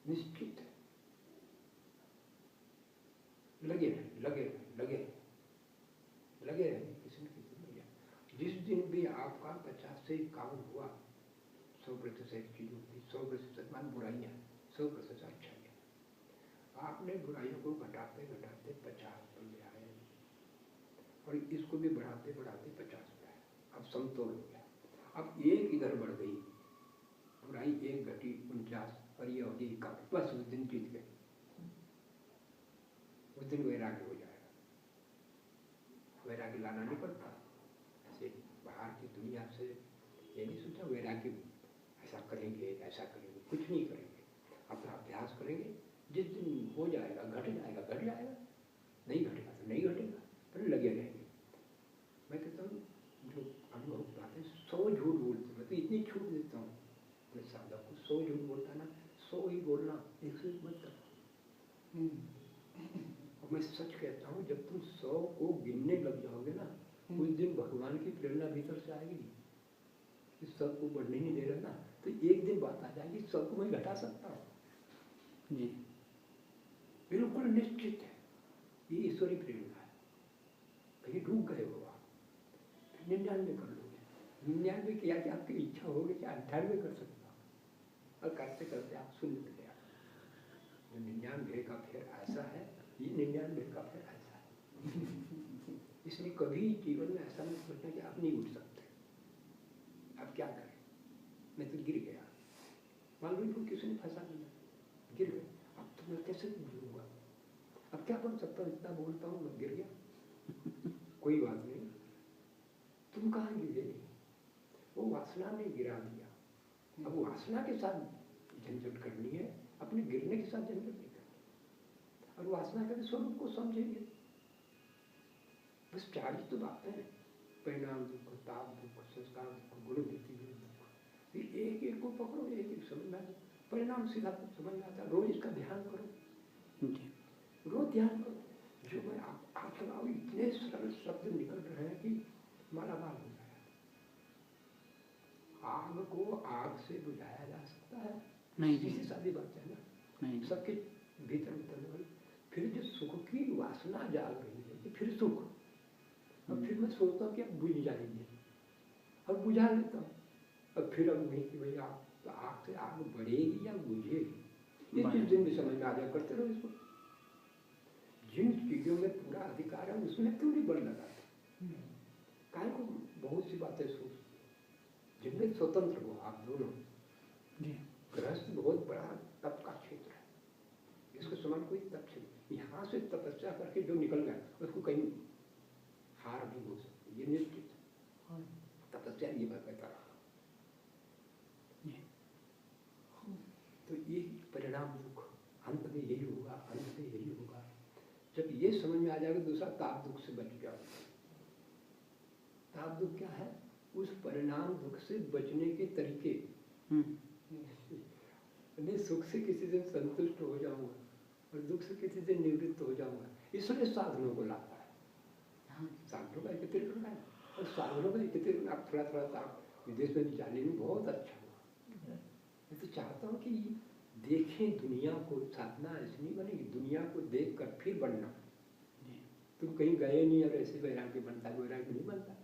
निश्चित है। लगे रहेंगे किसी न किसी में। जिस दिन भी आपका 50 से 51 हुआ, 100% एक चीज होती, 100% मान बुराइयाँ, 100% अच्छाइयाँ। आपने बुराइयों को घटाते 50 पर ले आए, और इसको भी बढ़ाते 50 पर आए। अब समतोल हो गया। अब एक इधर बढ़ गई, बुराई 1 घटी 49, और ये होगी 51, बस उस दिन जीत गए। उस दिन वैराग्य हो जाएगा। वैराग्य लाना नहीं पड़ता। ऐसे बाहर की दुनिया से ये नहीं सोचा वैराग्य ऐसा करेंगे, कुछ नहीं करेंगे। अपना अभ्यास करेंगे, जिस दिन हो जाएगा, घट जाएगा, नहीं घटेगा तो नहीं घटेगा, पर लगे रहेंगे। मैं कहता हूँ जो अनुभव बातें 100 झूठ बोलते, मैं तो इतनी छूट देता हूँ अपने साधक को, 100 झूठ बोलता ना, 100 ही बोलना, 101 मत करना। और मैं सच कहता हूँ, जब तुम 100 को गिनने लग जाओगे ना, उस दिन भगवान की प्रेरणा भीतर से आएगी। इस सब को बढ़ने नहीं दे रहा ना, तो एक दिन बात आ जाएगी, सबको मैं घटा सकता हूँ जी, बिल्कुल निश्चित है। ये ईश्वरी प्रेरणा है। कहीं डूब गए हो आप, 99 कर लोगे। 99 किया कि आपकी इच्छा होगी कि 98 कर सकता हूँ, और करते करते आप सुन गए। 99 का फिर ऐसा है, ये 99 का फिर ऐसा है। इसलिए कभी जीवन में ऐसा नहीं सोचना कि आप नहीं उठ सकते। अब क्या करें, मैं तो गिर मान लो इनको किसी ने फंसा दिया, गिर गए, अब तो मैं कैसे जीऊंगा, अब क्या बन सकता हूँ, इतना बोलता हूँ मैं गिर गया, कोई बात नहीं, तुम कहाँ गिरे, वो वासना ने गिरा दिया। अब वासना के साथ झंझट करनी है, अपने गिरने के साथ झंझट नहीं करनी। और वासना के स्वरूप को समझेंगे, बस 40 तो बातें हैं, परिणाम दुख, ताप दुख, संस्कार दुख, गुण वृत्ति दुख, ये एक एक को पकड़ो, एक एक समझ में आता, परिणाम सीधा समझ में आता। रोज इसका ध्यान करो, रोज ध्यान करो। जो मैं आप चलाओ, इतने सरल शब्द निकल रहे हैं कि मालामाल हो जाए। आग को आग से बुझाया जा सकता है, नहीं सीधी सादी बात है ना, नहीं, सबके भीतर उतरने वाली। फिर जो सुख की वासना जाग रही है कि फिर सुख, और फिर मैं सोचता हूँ कि अब बुझ जाएंगे, और बुझा लेता हूँ, और फिर अब नहीं कि भाई आप तो आग से आग बढ़ेगी या बुझेगी, ये जिस दिन भी समझ में आ जाए करते रहो इसको। जिन चीजों में पूरा अधिकार है उसमें क्यों नहीं बल लगाते, काहे को बहुत सी बातें सोचते, जिनमें स्वतंत्र हो आप दोनों। गृहस्थ बहुत बड़ा तप का क्षेत्र है, इसको समान कोई तप नहीं, यहाँ से तपस्या करके जो निकल गया उसको कहीं हार नहीं हो सकती, ये निश्चित तपस्या, ये मैं कहता रहा। तो ये परिणाम दुख, अंत में यही होगा, अंत में यही होगा। जब ये समझ में आ जाएगा, दूसरा ताप दुख से बच जाओ। ताप दुख क्या है, उस परिणाम दुख से बचने के तरीके। नहीं, सुख से किसी दिन संतुष्ट हो जाऊंगा और दुख से किसी दिन निवृत्त हो जाऊंगा, इसलिए साधनों को लाता है। साधनों का एकत्रीकरण है, और साधनों का एकत्रीकरण आप थोड़ा थोड़ा आप विदेश में भी जाने में बहुत अच्छा हुआ। मैं तो चाहता हूँ कि देखें दुनिया को, साधना ऐसी नहीं बनेगी, दुनिया को देख कर फिर बनना। तुम कहीं गए नहीं और ऐसे वैराग्य बनता, वैराग्य नहीं बनता।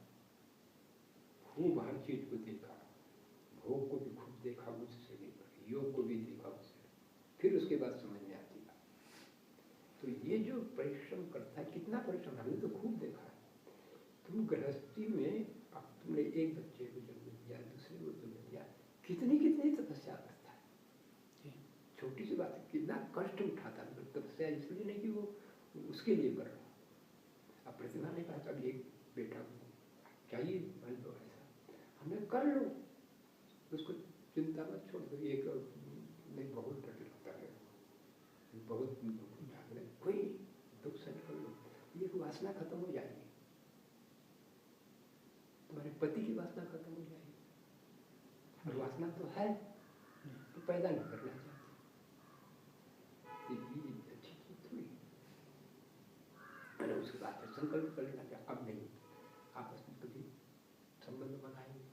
खूब हर चीज को देखा, भोग को भी खूब देखा, मुझसे नहीं पड़ी, योग को भी देखा मुझसे, फिर उसके बाद समझ में आती बात। तो ये जो परिश्रम करता है, कितना परिश्रम, हमने तो खूब देखा है। तुम गृहस्थी में अब तुमने एक बच्चे को जन्म दिया, दूसरे को जन्म दिया, कितनी कितनी तपस्या करता है। छोटी सी बात है, कितना कष्ट उठाता है। तपस्या इसलिए नहीं कि वो उसके लिए कर रहा। अब प्रतिभा ने कहा था एक बेटा चाहिए, मान लो ऐसा, हमें कर लो, उसको चिंता मत छोड़ दो। एक नहीं, बहुत डर लगता है, बहुत कोई दुख से निकल लो, ये वासना खत्म हो जाएगी, तुम्हारे पति की वासना खत्म हो जाएगी, और वासना तो है तो पैदा नहीं करना चाहते, ये अच्छी चीज थोड़ी। उसके बाद संकल्प कर लेना क्या, अब नहीं, आपस में कभी संबंध बनाएंगे।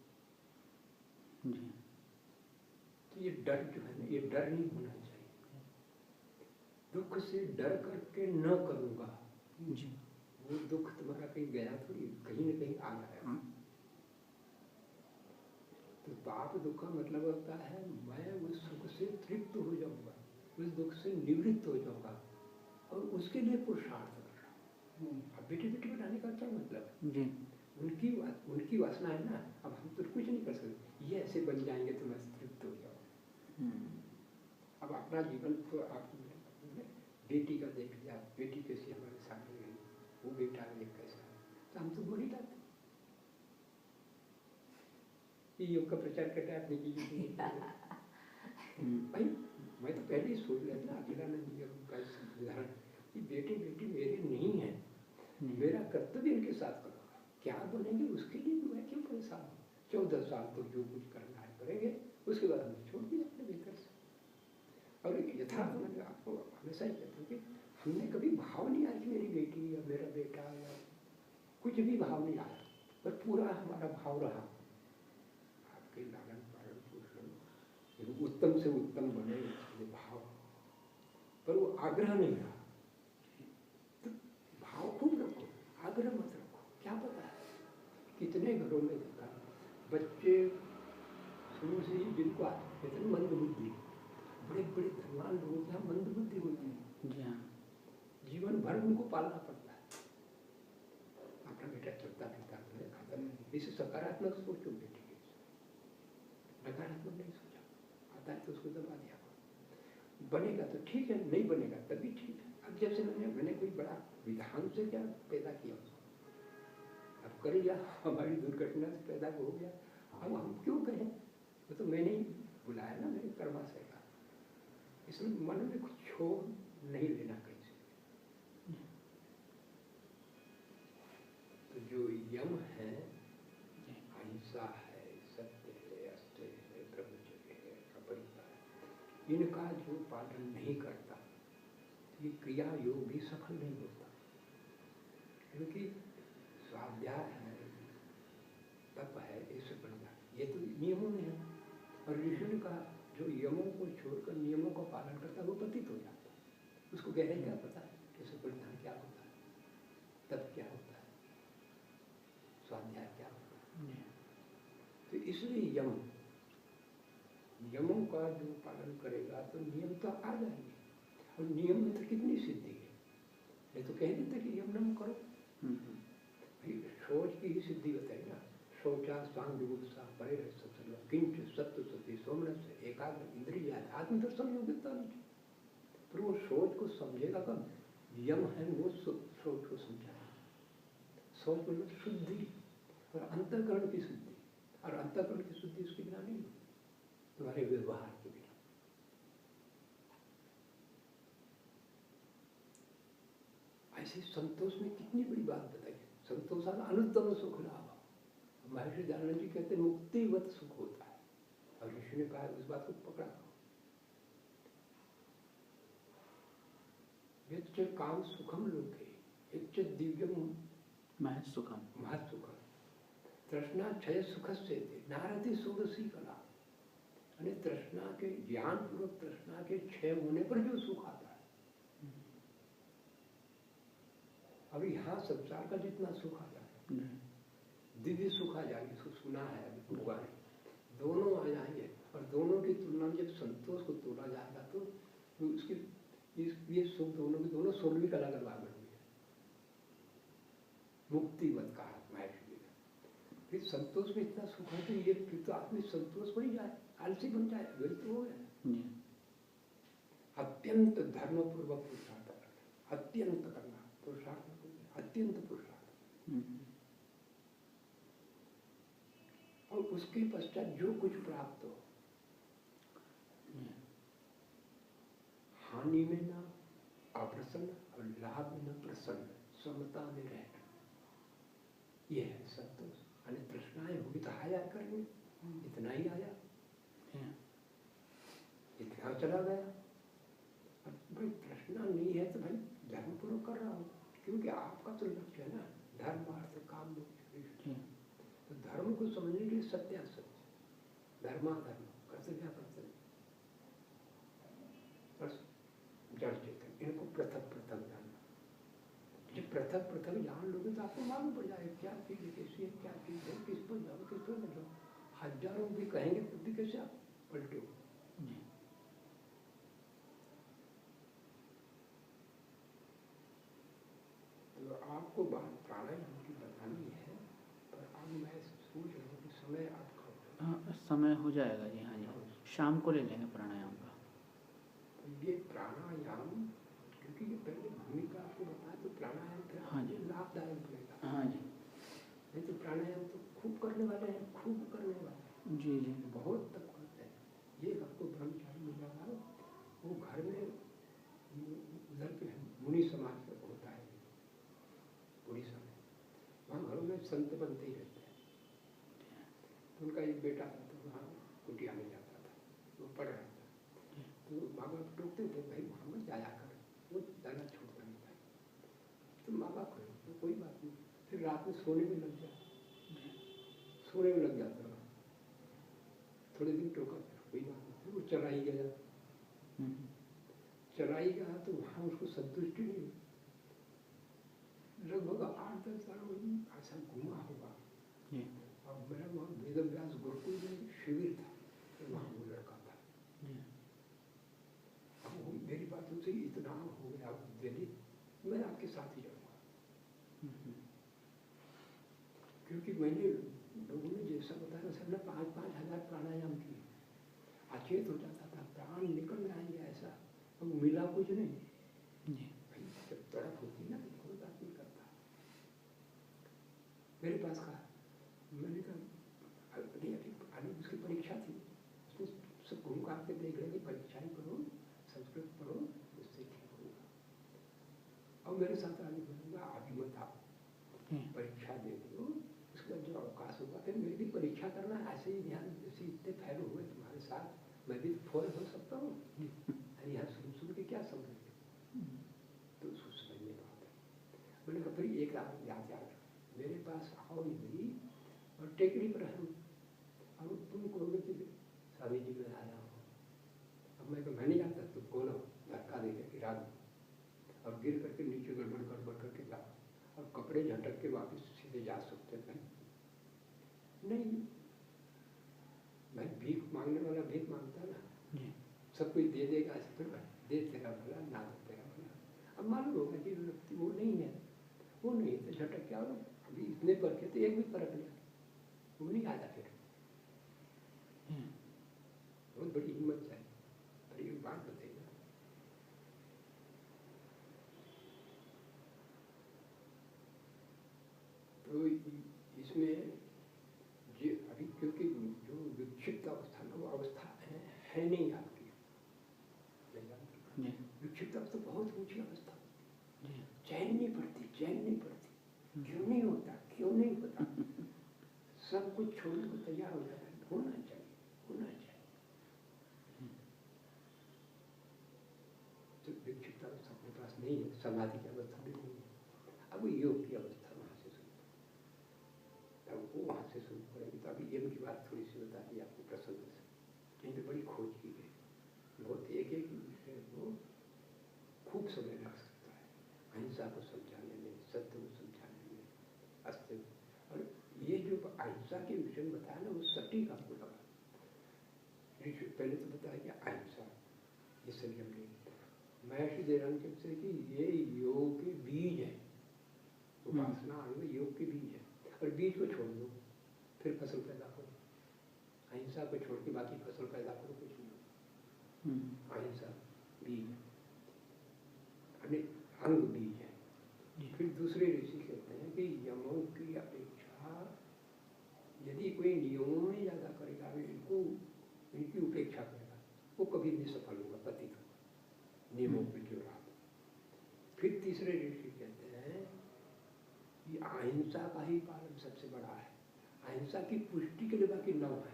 तो ये डर जो है ना, ये डर नहीं होना चाहिए। दुख से डर करके न करूंगा, वो दुख तुम्हारा कहीं गया थोड़ी, कहीं न कहीं आ गया। तो पाप दुख का मतलब होता है मैं उस सुख से तृप्त हो जाऊंगा, उस दुख से निवृत्त हो जाऊंगा, और उसके लिए पुरुषार्थ कर रहा हूँ। अब बेटी बेटी बनाने का क्या मतलब, उनकी वासना है ना, अब हम तो कुछ नहीं कर सकते, ये ऐसे बन जाएंगे तो मैं तृप्त हो जाऊंगा। अब अपना जीवन तो आप बेटी का देख लिया, बेटी कैसी हमारे सामने गई, वो बेटा एक कैसा, तो हम तो बोल ही जाते ये योग का प्रचार करते हैं अपनी चीज। भाई मैं तो पहले ही सोच लिया था, अखिलानंद का उदाहरण, कि बेटी बेटी मेरे नहीं है, मेरा कर्तव्य इनके साथ करो, क्या बनेंगे उसके लिए मैं क्यों परेशान हूँ। 14 साल तक जो कुछ करना है करेंगे, उसके बाद हम छोड़ दिया अपने भीतर से। और यथार्थ मैं आपको हमेशा ही कहता हूँ कि हमने कभी भाव नहीं आया कि मेरी बेटी या मेरा बेटा, या कुछ भी भाव नहीं आया, पर पूरा हमारा भाव रहा आपके लालन पालन पोषण, उत्तम से उत्तम बने भाव, पर वो आग्रह नहीं रहा। तो भाव खूब रखो, आग्रह मत रखो। क्या पता है कितने घरों में देखा बच्चे शुरू से ही जिनको इतने मंद बुद्धि, बड़े बड़े धनवान लोगों के यहाँ मंद बुद्धि होती है, जीवन भर उनको पालना पड़ता है। अपना बेटा चलता फिरता खाता नहीं, इसे सकारात्मक सोचो बेटी के, नकारात्मक नहीं सोचा। आता है तो उसको दबा दिया करो। बनेगा तो ठीक है, नहीं बनेगा तभी ठीक है। अब जैसे मैंने कोई बड़ा विधान से क्या पैदा किया उसको, अब कर लिया, हमारी दुर्घटना से पैदा हो गया, अब हम क्यों कहें, वो तो मैंने ही बुलाया ना, मेरे कर्माशय का, इसलिए मन में कुछ छोड़ नहीं लेना कहीं से। तो जो यम है, अहिंसा है, सत्य है, अस्त्य है, ब्रह्मचर्य है, अपरिग्रह है, इनका जो पालन नहीं करता ये क्रिया योग भी सफल नहीं होता। क्योंकि स्वाध्याय है, तप है, ऐसे बढ़िया ये तो नियमों में है। और ऋषि ने कहा जो यमों को छोड़कर नियमों का पालन करता है वो पतित हो जाता है। उसको गहरे क्या पता है, कैसे परिधान क्या होता है, तप क्या होता है, स्वाध्याय क्या होता है। तो इसलिए यमों का जो पालन करेगा तो नियम तो आ जाएंगे। और नियम में तो कितनी सिद्धि है, ये तो कह देते कि यम नम करो, सोच की ही सिद्धि बताई ना। शौचा स्वांग जुगुप्सा परे किंच सत्य सती सोमनस एकाग्र इंद्रिय आत्मदर्शन योग्यता नहीं। पर वो सोच को समझेगा कब, यम है वो सोच को समझाएगा। सोच मतलब शुद्धि और अंतःकरण की शुद्धि, और अंतःकरण की शुद्धि उसके बिना नहीं, तुम्हारे व्यवहार के बिना। ऐसे संतोष में कितनी बड़ी बात बताई है। संतोष अनुत्तम सुख लाभ, महर्षि दयानंद जी कहते हैं मुक्तिवत सुख होता है, और ऋषि ने कहा उस बात को पकड़ा। यच्च काम सुखम लोके यच्च दिव्यम महत् सुखम तृष्णा क्षय सुखस्य नारति षोडशी कला। यानी तृष्णा के ज्ञान पूर्वक तृष्णा के क्षय होने पर जो सुख आता है। अब यहाँ संसार का जितना सुख आ जाए, दिव्य सुख आ जाएगी, इसको सुना है अभी हुआ है, दोनों आ जाएंगे। और दोनों की तुलना में जब संतोष को तोड़ा जाएगा तो उसकी ये सुख दोनों की दोनों सोलहवीं कला का लाभ होंगे। मुक्तिवत कहा महर्षि जी ने। फिर संतोष में इतना सुख है तो ये फिर तो आदमी संतोष बन जाए, आलसी बन जाए, वही तो है। अत्यंत धर्म पूर्वक पुरुषार्थ करना, अत्यंत करना, पुरुषार्थ अत्यंत पुरुषार्थ। और उसके पश्चात जो कुछ प्राप्त हो, हानि में ना अप्रसन्न और लाभ में ना प्रसन्न, समता में रहना, ये है संतोष। यानी तृष्णाएं होगी तो आया करेंगे, इतना ही आया, इतना चला गया। अब भाई तृष्णा नहीं है तो भाई धर्मपूर्वक कर रहा हूँ, क्योंकि आपका तो लक्ष्य है ना धर्म अर्थ काम मोक्ष। तो धर्म को समझने के लिए सत्यासत्य, धर्माधर्म, कर्तव्य कर्तव्य, बस जड़ चेतन, इनको पृथक पृथक जानना। जब पृथक पृथक जान लोगे तो आपको मालूम पड़ जाएगा क्या चीज है, कैसी है, क्या चीज है, किस पर जाओ, किस पर न जाओ। हजारों भी कहेंगे तब भी कैसे आप पलटो। तो आपको बात प्राणायाम की बतानी है, पर अब मैं सोच रहा हूँ कि समय आपका समय हो जाएगा जी। हाँ जी, शाम को ले लेंगे प्राणायाम का। तो ये प्राणायाम, क्योंकि ये पहले भूमिका आपको बताया तो प्राणायाम फिर हाँ जी लाभदायक बनेगा। हाँ जी, नहीं तो प्राणायाम तो खूब करने वाले हैं, खूब करने वाले हैं जी जी, बहुत तक करते हैं। ये आपको ब्रह्मचारी मिला है, वो घर में उधर के मुनि समाज का होता है उड़ीसा में, वहाँ घरों में संत बनते ही रहते हैं। तो उनका एक बेटा था तो वहाँ कुटिया में जाता था, वो पढ़ रहा था, तो माँ बाप टोकते थे भाई वहाँ मत जाया कर, वो जाना छोड़ता नहीं था। तो माँ बाप कहे तो कोई बात नहीं, फिर रात में सोने में लग जाता, सोने में लग जाता रहा। थोड़े दिन टोका, कोई बात नहीं, वो चला ही गया। चलाई गया तो वहाँ उसको संतुष्टि नहीं, लगभग 8-10 साल ऐसा घूमा होगा। अब मेरा वहाँ वेदव्यास गुरुकुल में शिविर था, तो वहाँ वो लड़का था। अब मेरी बात उनसे इतना हो गया दिल्ली, मैं आपके साथ ही जाऊँगा, क्योंकि मैंने लोगों ने जैसा बताया सबने 5-5 हज़ार प्राणायाम किए। अचेत हो जाता था, प्राण निकल जाएंगे ऐसा। अब मिला कुछ नहीं जी। भाई, जब तड़प होती ना तो कोई बात नहीं करता। मेरे पास कहा, मैंने कहा अभी उसकी परीक्षा थी, उसने सब घूम घाम के देख रहे परीक्षाएं करो, संस्कृत पढ़ो, उससे ठीक होगा। और मेरे साथ आगे बोलूँगा अभी मत आओ, परीक्षा दे दो, उसके बाद जो अवकाश होगा फिर मेरी भी परीक्षा करना। ऐसे ही ध्यान जैसे इतने फैले हुए तुम्हारे साथ, मैं भी फोन हो सकता हूँ। अरे यहाँ सुन के क्या समझेंगे, तो उसको समझने बात है। मैंने कहा फिर एक रात याद मेरे पास आओ इधरी और टेकड़ी पर हम, अब तुम कहोगे कि स्वामी जी में आया हो। अब मैं नहीं आता, तुम कौन हो, धक्का दे के गिरा दो और गिर करके नीचे गड़बड़ करके जाओ और कपड़े झटक के वापस सीधे जा सकते थे। नहीं, भाई भीख मांगने वाला भीख मांगता ना, सब कोई दे देगा, ऐसे फिर दे तेरा भला ना दे तेरा भला। अब मालूम होगा कि व्यक्ति वो नहीं है, वो नहीं तो झटक क्या हो, अभी इतने परखे तो एक भी परख लिया, वो नहीं आता फिर। बहुत बड़ी हिम्मत चाहिए। पर एक बात बताइए, तो इसमें जो अभी क्योंकि जो विक्षिप्त अवस्था ना, वो अवस्था है नहीं आपकी। विक्षिप्त अवस्था बहुत ऊंची अवस्था, चैन नहीं पड़ती, चैन नहीं पड़ती। क्यों नहीं होता, क्यों नहीं होता? सब कुछ छोड़ने को तैयार हो जाता है, होना चाहिए, होना चाहिए। तो विक्षिप्त अवस्था अपने पास नहीं है, समाधि की अवस्था भी नहीं है। अब योग की अवस्था वहाँ से शुरू, अब वो वहाँ से शुरू करेंगे। तो अभी यम की बात थोड़ी सी बता दी आपको प्रसंग से, इनमें बड़ी खोज की गई, बहुत एक विषय को खूब समय लग सकता है, अहिंसा को समझाने में, सत्य को समझाने में, अस्तित्व। और ये जो अहिंसा के विषय में बताया ना, वो सटीक आपको लगा। पहले तो बताया कि अहिंसा ये संयम नहीं, महर्षि दयानंद से कि ये योग के बीज है, उपासना अंग योग के बीज है, और बीज को छोड़ दो फिर फसल पैदा करो। अहिंसा को छोड़ के बाकी फसल पैदा करो, कुछ नहीं। अहिंसा बीज है, अंग बीज है। फिर दूसरे ऋषि कहते हैं कि यमों की अपेक्षा यदि कोई नियमों में ज्यादा करेगा, इनकी उपेक्षा करेगा, वो कभी नहीं सफल होगा, पतित होगा, नियमों पर जो रहा। फिर तीसरे ऋषि कहते हैं कि अहिंसा का ही पालन सबसे बड़ा है, अहिंसा की पुष्टि के लिए बाकी 9 है,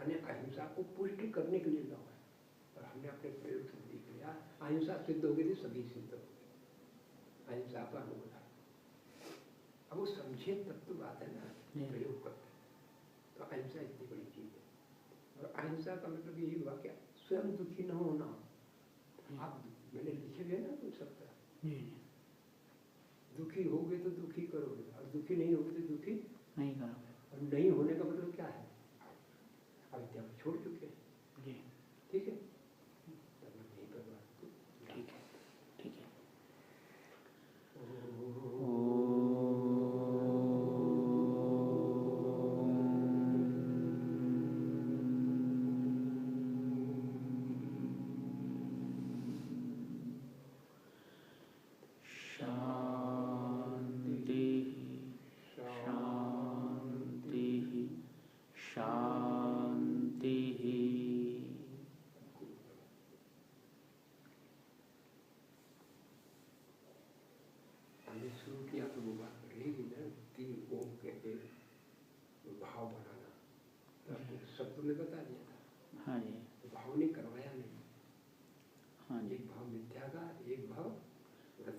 अहिंसा को पुष्टि करने के लिए 9 है। और हमने अपने प्रयोग से देख लिया, अहिंसा सिद्ध हो गई थी, सभी सिद्ध हो गए, अहिंसा का अनुभव। अब वो समझे तब तो बात है ना, प्रयोग करते तो अहिंसा इतनी बड़ी चीज है। और अहिंसा का मतलब यही हुआ क्या, स्वयं दुखी न होना। आप मैंने लिखे गए ना कुछ शब्द, दुखी हो गए तो दुखी करोगे, और दुखी नहीं होगे तो दुखी नहीं करोगे। और नहीं होने का मतलब क्या है, अविद्या को छोड़ चुके हैं। ठीक है,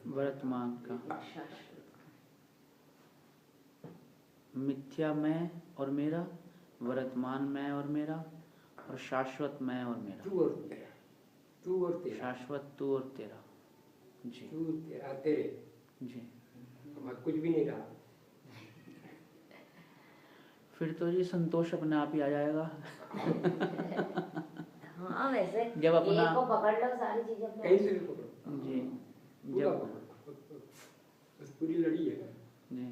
वर्तमान का, मिथ्या मैं और मेरा, वर्तमान मैं और मेरा, और शाश्वत मैं और मेरा, तू और तेरा, तू और तेरा, शाश्वत तू और तेरा। जी, तू तेरा तेरे, जी, कुछ भी नहीं रहा। फिर तो जी संतोष अपने आप ही आ जाएगा। हाँ, वैसे जब अपना एक को पकड़ लो, सारी चीजें कहीं से भी पकड़ो जी, जब पूरी लड़ी है। जी,